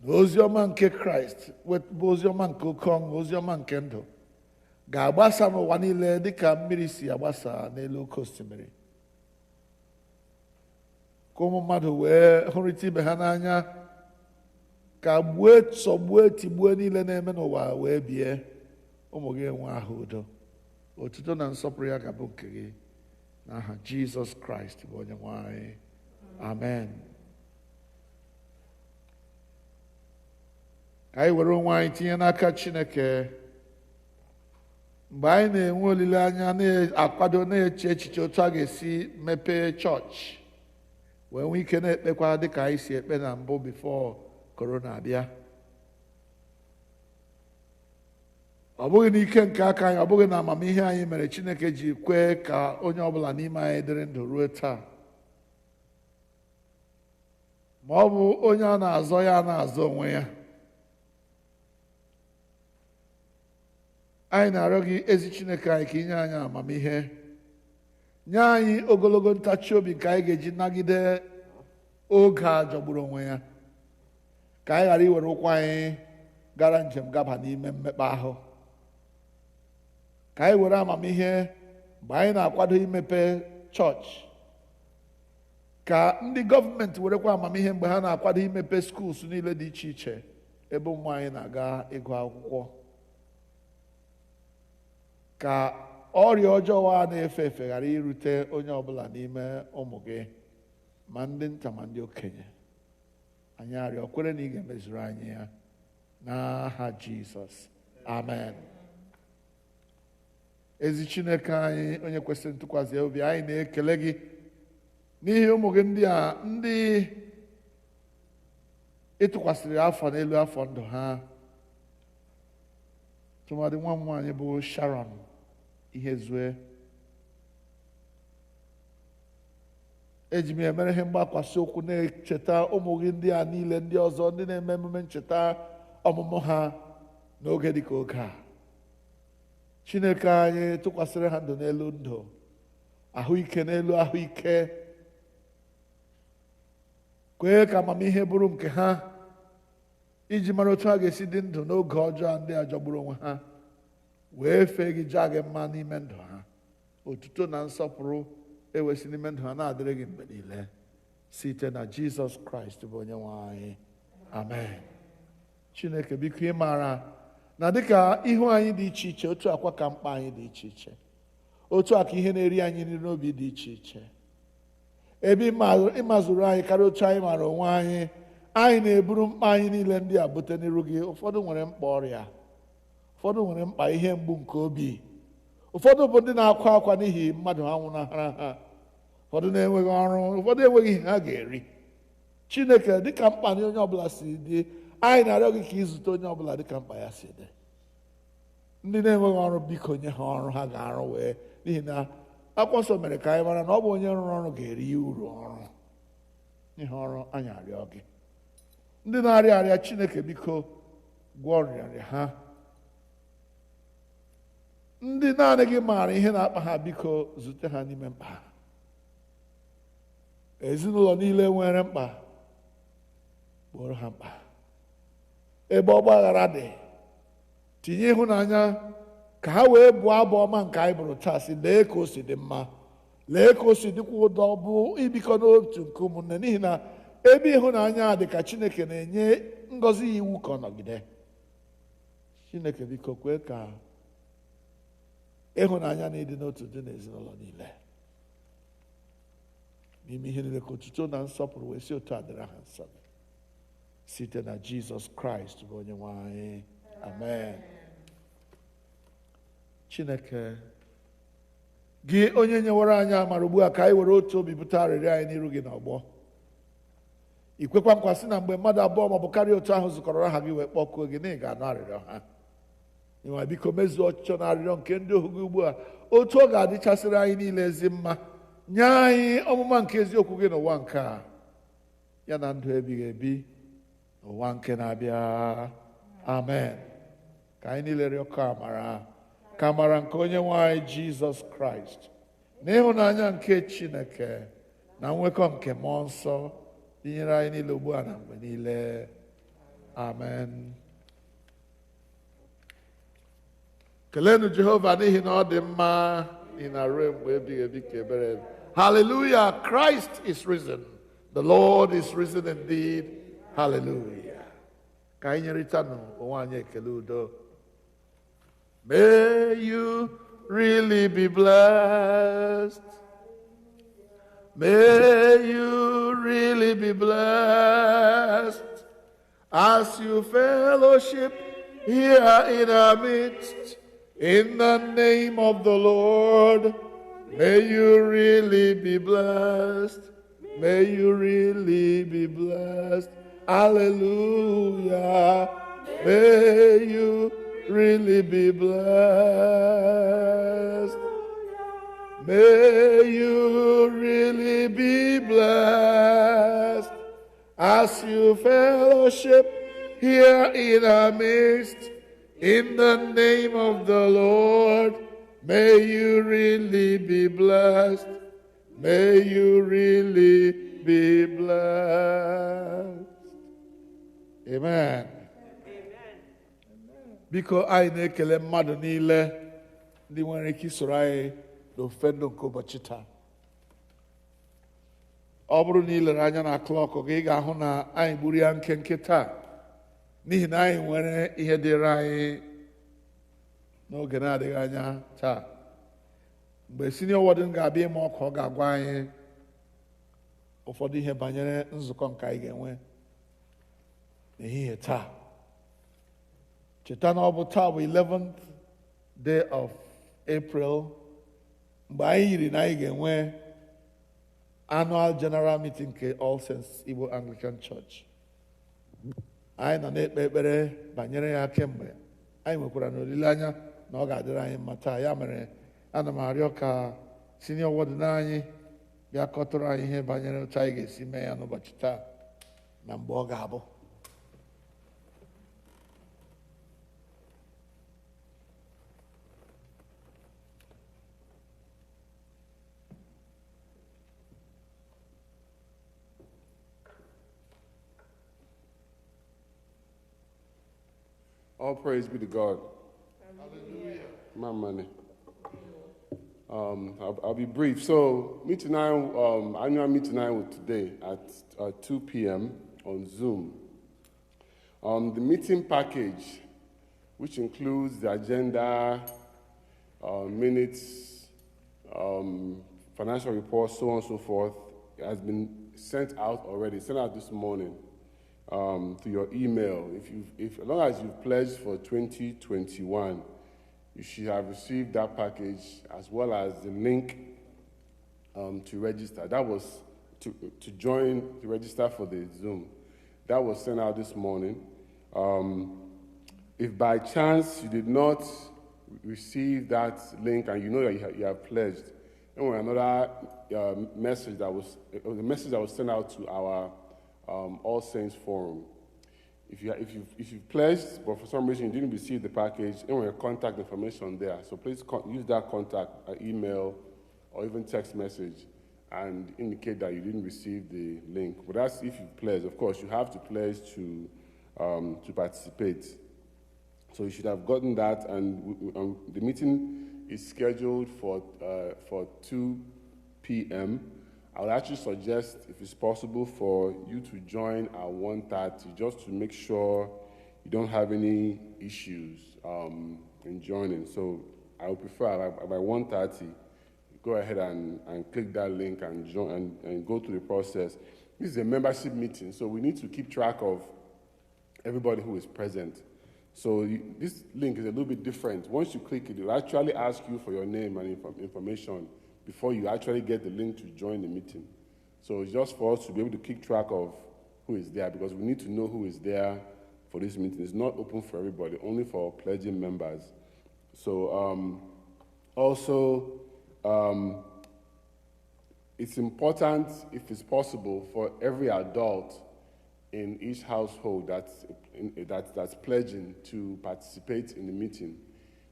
na oziọma nke Kraịst bụ oziọma nke oke ọṅụ, oziọma nke ndụ, ga-agbasa n'ụwa niile dịka mmiri si agbasa n'elu oke osimiri, ka ụmụ mmadụ wee hụrịta ibe ha n'anya, ka gbue sọgbue tigbue niile na-eme n'ụwa wee bie, ụmụ gị enwe ahụ udo. Otuto na nsọpụrụ ya ga-abụ nke gị n'aha Jizọs Kraịst bụ Onye-nwe anyị. Amen. Ka anyị were onwe anyị tinye n'aka Chineke mgbe anyị na-enwe olileanya, na-akwado, na-eche echiche otu a ga-esi mepee chọọchị wee nwee ike na-ekpekwa dịka anyị si ekpe na mbụ bifo korona abịa. Ọ bụghị n'ike nke aka anyị, ọ bụghị na amamihe anyị mere Chineke ji kwee ka onye ọbụla n'ime anyị dịrị ndụ ruo taa, ma ọ bụ onye a na-azọ ya na-azọ onwe ya. Anyị na-arịọ gị ezi Chineke anyị ka inye anyị amamihe, nye anyị ogologo ntachi obi nke anyị ga-eji nagide oge a jọgburu onwe ya, ka anyị ghara iwere ụkwụ anyị gara njem gaba n'ime mmekpa ahụ. Ka anyị were amamihe mgbe anyị na-akwado imepe chọọchị, ka ndị gọọmenti werekwa amamihe mgbe ha na-akwado imepe skuuls niile dị iche iche ebe ụmụ anyị na-aga ịgụ akwụkwọ, ka ọrịa ọjọọ a na-efe efe ghara irute onye ọbụla n'ime ụmụ gị, ma ndị nta ma ndị okenye. Anyị arịọ kwere na ị ga-emezuru anyị ya n'aha Jizọs. amen. Ezi Chineke anyị onye kwesịrị ntụkwasị obi, anyị na-ekele gị n'ihi ụmụ gị ndị a ndị ịtụkwasịrị afọ n'elu afọ ndụ ha, tụmadị nwa m nwaanyị bụ Sharon Ihezue. Eji m emere ihe mgbakwasị okwu na-echeta ụmụ gị ndị a niile ndị ọzọ ndị na-eme emume ncheta ọmụmụ ha n'oge dịka oge a. Chineke anyị tụkwasịrị ha ndụ n'elu ndụ, ahụike n'elu ahụike. Kwee ka amamihe bụrụ nke ha iji mara otu ha ga-esi dị ndụ n'oge ọjọọ ndị a jọgburu onwe ha, wee fee gị jaa gị mma n'ime ndụ ha. Otuto na nsọpụrụ ewesi n'ime ndụ ha na-adịrị gị mgbe niile, site na Jizọs Kraịst bụ onye nwe anyị, amen. Chineke biko ị maara na dịka ihu anyị dị iche iche, otu akwa ka mkpa anyị dị iche iche, otu a ka ihe na-eri anyị nri n'obi dị iche iche. Ebe ịmazụrụ anyị karịa otu anyị maara onwe anyị, anyị na-eburu mkpa anyị niile ndị a bute n'iru gị. Ụfọdụ nwere mkpa ọrịa, ụfọdụ nwere mkpa ihe mgbu nke obi, ụfọdụ bụ ndị na-akwa akwa n'ihi mmadụ ha nwụnahara ha, ụfọdụ na-enweghị ọrụ, ụfọdụ enweghị ihe ha ga-eri. Chineke, dịka mkpa onye ọbụla si dị, anyị na-arịọ gị ka ịzute onye ọbụla dịka mkpa ya si dị. Ndị na-enweghị ọrụ, biko nye ha ọrụ ha ga-arụ, wee n'ihi na akwụkwọ nsọ mere ka anyị mara na ọ bụ onye rụrụ ọrụ ga-eri ya uru ọrụ. Nye ha ọrụ, anyị arịọ gị. Ndị na-arịa arịa, Chineke biko gwọọ nrịanrịa ha. Ndị naanị gị maara ihe na-akpa ha, biko zute ha n'ime mkpa ha. Ezinụlọ niile nwere mkpa, gboro ha mkpa. Ebe ọgbaghara dị, tinye ịhụnanya ka ha wee bụọ abụ ọma nke anyị bụrụ taa, sị lee ka o si dị mma, lee ka o si dịkwa ụdọ bụ ibikọ n'otu nke ụmụnne. N'ihi na ebe ịhụnanya dị ka Chineke na-enye ngọzi ya iwu ka ọ nọgide. Chineke biko kwee ka ịhụnanya na ịdị n'otu dị n'ezinụlọ niile. N'ime ihe niile ka otuto na nsọpụrụ wee si otu a dịrị ha nsọ, site na Jizọs Kraịst bụ onye nwe anyị, amen. Chineke, gị onye nyewara anyị amara ugbu a, ka anyị were otu obi bute arịrịọ anyị n'iru gị n'ọgbọ. Ikwekwa nkwa sị na mgbe mmadụ abụọ maọbụ karịa otu ahụ zukọrọ aha gị wee kpọkuo gị, na ị ga-anụ arịrịọ ha. Ịnwa biko mezuo ọchịchọ na arịrịọ nke ndị ohu gị ugbu a, otu ọ ga-adịchasịrị anyị niile ezi mma. Nye anyị ọmụma nke eziokwu gị n'ụwa nke a, ya na ndụ ebighị ebi n'ụwa nke na-abịa, amen. Ka anyị niile rịọkọ amara, ka amara nke onye nwe anyị Jizọs Kraịst, na ịhụnanya nke Chineke, na nwekọ nke mmụọ nsọ dịnyere anyị niile ugbu a na mgbe niile, amen. Kelenu Jehova n'ihi na ọ dị mma, n'ihi na ruo mgbe ebighị ebi ka ebere. Hallelujah! Christ is risen. The Lord is risen indeed. Hallelujah! Ka anyị nyeritanụ onwe anyị ekele udo. May you really be blessed. May you really be blessed as you fellowship here in our midst. In the name of the Lord, may you really be blessed. May you really be blessed. Hallelujah. May you really be blessed. May you really be blessed as you fellowship here in our midst. In the name of the Lord, may you really be blessed. May you really be blessed. Amen. Biko anyị na-ekele mmadụ niile ndị nwere ike isoro anyị n'ofe ndụ nke ụbọchị taa. Ọ bụrụ na ị lere anya na klọkụ gị, ị ga-ahụ na anyị gburu ya nkenke taa, n'ihi na anyị nwere ihe dịrị anyị n'oge na-adịghị anya taa. Mgbe senior warden ga-abịa ime ọkụ, ọ ga-agwa anyị ụfọdụ ihe banyere nzukọ nke anyị ga-enwe n'ehihie taa. Cheta na ọ bụ taa bụ 11th day of April, mgbe anyị yiri na anyị ga-enwe annual general meeting nke All Saints Igbo Anglican Church. Anyị nọ na-ekpe ekpere banyere ya kemgbe. Anyị nwekwara n'olileanya na ọ ga-adịrị anyị mma taa. Ya mere, ana m arịọ ka senior warden anyị bịa kọtụrụ anyị ihe banyere otu anyị ga-esi mee ya n'ụbọchị taa na mgbe ọ ga-abụ. All praise be to God. Hallelujah. My money. I'll be brief. So, meet tonight, annual meet tonight with today at 2 p.m. on Zoom. The meeting package, which includes the agenda, minutes, financial reports, so on and so forth, has been sent out already, sent out this morning. To your email. If as long as you've pledged for 2021, you should have received that package as well as the link to register. That was to join, to register for the Zoom. That was sent out this morning. If by chance you did not receive that link and you know that you have pledged, then another message that was sent out to our All Saints Forum. If you've pledged, but for some reason you didn't receive the package, anyway, contact information there. So please use that contact, email, or even text message, and indicate that you didn't receive the link. But that's if you pledged. Of course, you have to pledge to participate. So you should have gotten that, and the meeting is scheduled for 2 p.m. I would actually suggest, if it's possible, for you to join at 1:30, just to make sure you don't have any issues in joining. So I would prefer by 1:30, go ahead and click that link and join and go through the process. This is a membership meeting, so we need to keep track of everybody who is present. So this link is a little bit different. Once you click it, it will actually ask you for your name and information before you actually get the link to join the meeting. So it's just for us to be able to keep track of who is there, because we need to know who is there for this meeting. It's not open for everybody, only for pledging members. So it's important, if it's possible, for every adult in each household that's pledging to participate in the meeting.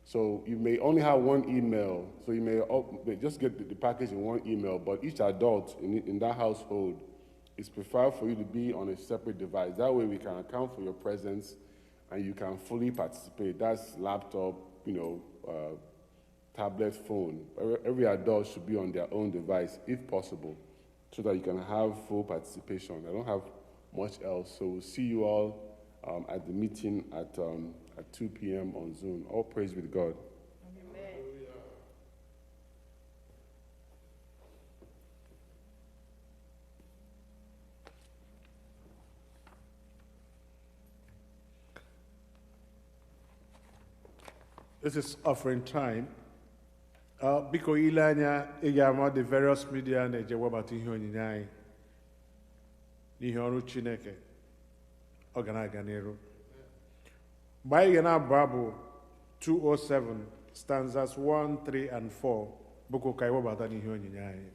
So you may only have one email, so you may just get the package in one email, but each adult in that household, it's preferred for you to be on a separate device. That way we can account for your presence and you can fully participate. That's laptop, tablet, phone. Every adult should be on their own device, if possible, so that you can have full participation. I don't have much else, so we'll see you all at the meeting at 2 p.m. on Zoom. All praise be to God. Amen. This is offering time. Biko ile anya ị ga-ama the various media na-eje webata ihe onyinye anyị n'ihe ọrụ Chineke ọ ga na-aga n'iru. Mgbe anyị ga na-abụ abụ 207 stanzas 1, 3, and 4 bụkwa ka anyị webata n'ihe onyinye anyị.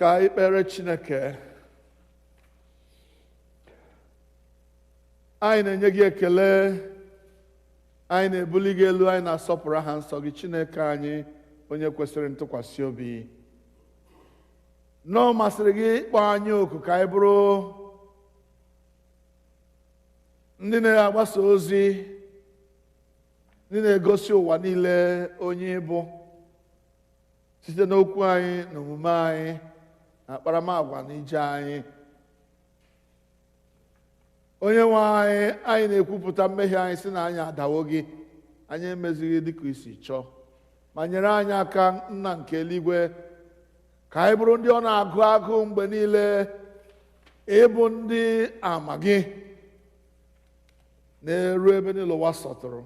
Ka ikpere Chineke. Anyị na-enye gị ekele, anyị na-ebuli gị elu, anyị na-asọpụrụ aha nsọ gị Chineke anyị, onye kwesịrị ntụkwasị obi. Nọọ masịrị gị ịkpọ anyị oku ka anyị bụrụ ndị na-agbasa ozi, ndị na-egosi ụwa niile onye ịbụ site n'okwu anyị na omume anyị na akparamagwa na ije anyị. Onye-nwe anyị na-ekwupụta mmehie anyị sị na anyị adawo gị, anyị emezighị dịka isi chọọ, ma nyere anyị aka Nna nke eluigwe ka anyị bụrụ ndị ọ na-agụ agụ mgbe niile ịbụ ndị ama gị na-eru ebe niile ụwa sọtụrụ,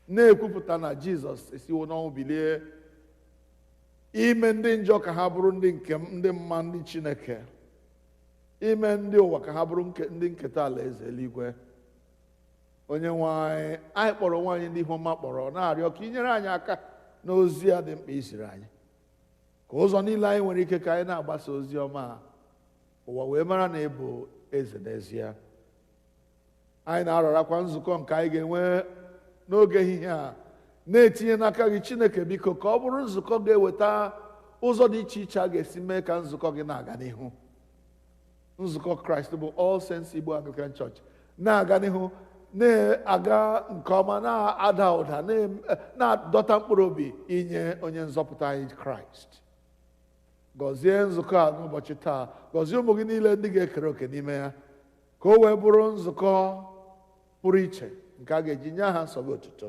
na-ekwupụta na Jizọs esiwo n'ọnwụ bilie, ime ndị njọ ka ha bụrụ ndị mma ndị Chineke, ime ndị ụwa ka ha bụrụ ndị nketa alaeze eluigwe. Onye-nwe anyị kpọrọ nwaanyị ndị ihuọma kpọrọ, na-arịọ ka ị nyere anyị aka n'ozi a dị mkpa iziri anyị, ka ụzọ niile anyị nwere ike ka anyị na-agbasa ozi ọma ụwa wee mara na ịbụ eze n'ezie. Anyị na-arọrakwa nzukọ nke anyị ga-enwe n'oge ehihie a, na-etinye n'aka gị Chineke, biko ka ọ bụrụ nzukọ ga-eweta ụzọ dị iche iche a ga-esi mee ka nzukọ gị na-aga n'ihu. Nzukọ Kraịst bụ All Saints Igbo Anglican Church na-aga n'ihu, na-aga nke ọma, na-ada ụda, na-adọta mkpụrụ obi inye onye nzọpụta anyị Kraịst. Gọzie nzukọ a n'ụbọchị taa, gọzie ụmụ gị niile ndị ga-ekere òkè n'ime ya, ka o wee bụrụ nzukọ pụrụ iche nke a ga-eji nye aha nsọ gị otuto.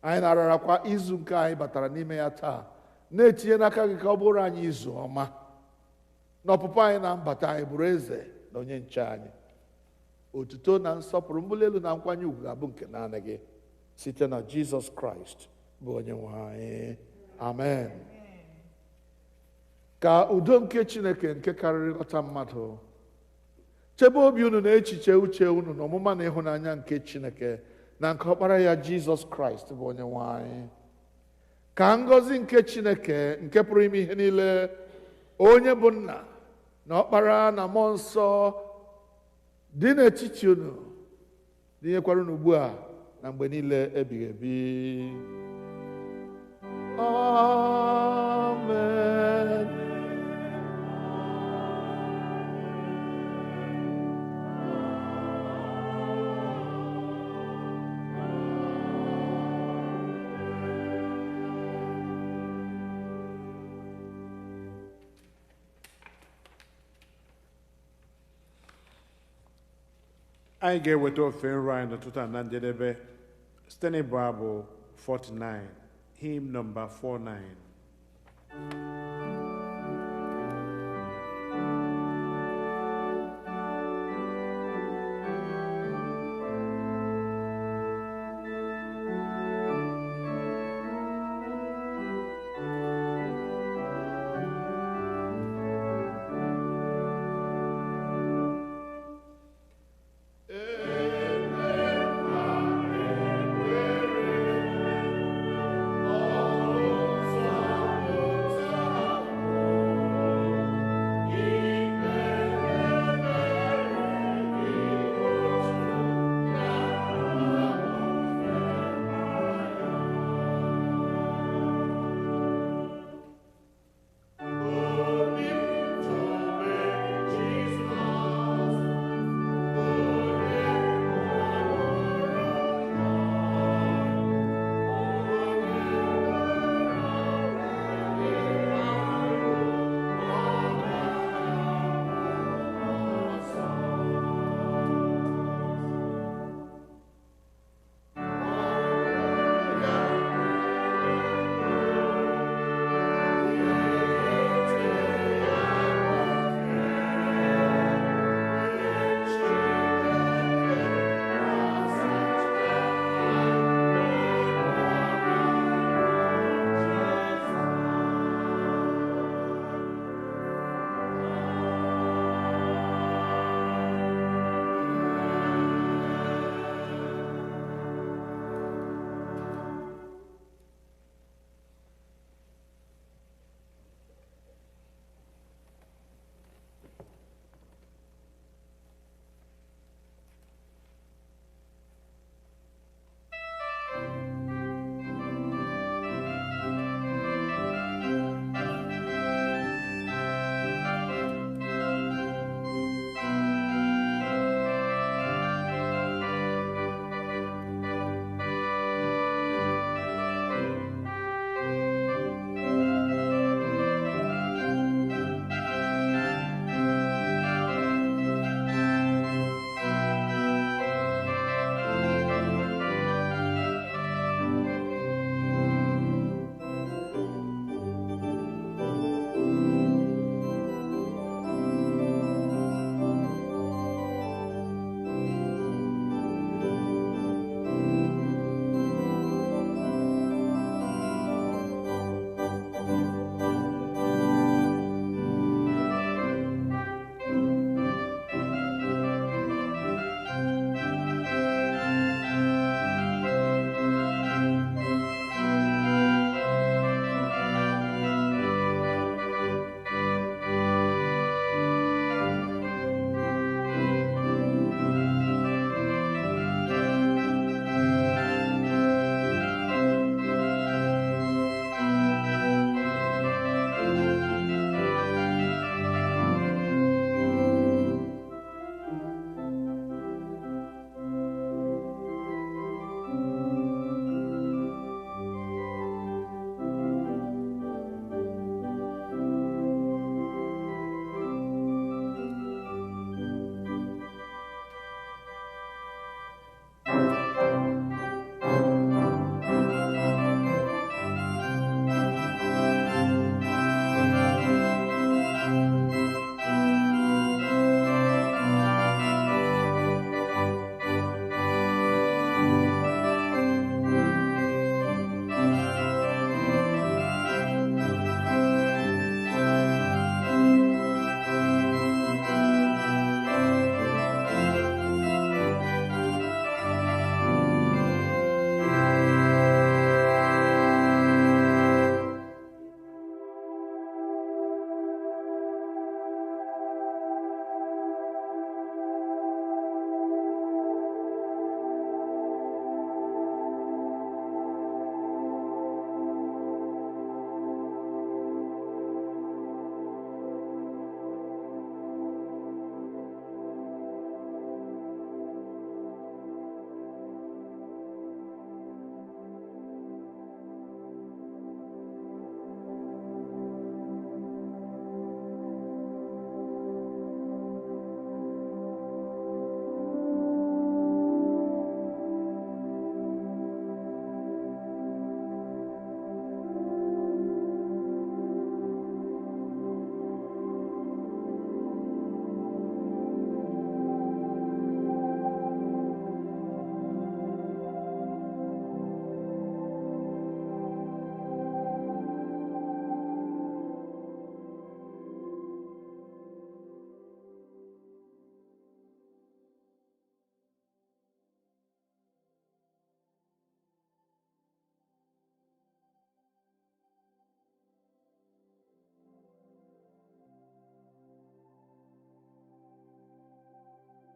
Anyị na-ararakwa izu nke anyị batara n'ime ya taa, na-etinye n'aka gị ka ọ bụrụ anyị izu ọma, na ọpụpụ anyị na mbata anyị bụrụ eze na onye nche anyị. Otuto na nsọpụrụ, mbuli elu na nkwanye ugwu ga-abụ nke naanị gị, site na Jizọs Kraịst bụ Onye-nwe anyị. Amen. Ka udo nke Chineke nke karịrị nghọta mmadụ chebe obi unu na echiche uche unu na ọmụma na ịhụnanya nke Chineke na nke ọkpara ya Jizọs Kraịst bụ Onye-nwe anyị. Ka ngọzi nke Chineke nke pụrụ ime ihe niile, onye bụ Nna na Ọkpara na Mmụọ Nsọ, dị n'etiti unu, dịnyekwara unu ugbu a na mgbe niile ebighị ebi. Amen. Anyị ga-eweta ofe nro anyị n'ụtụtụ a na njedebe site n'ịbụ abụ 49, hymn number 49.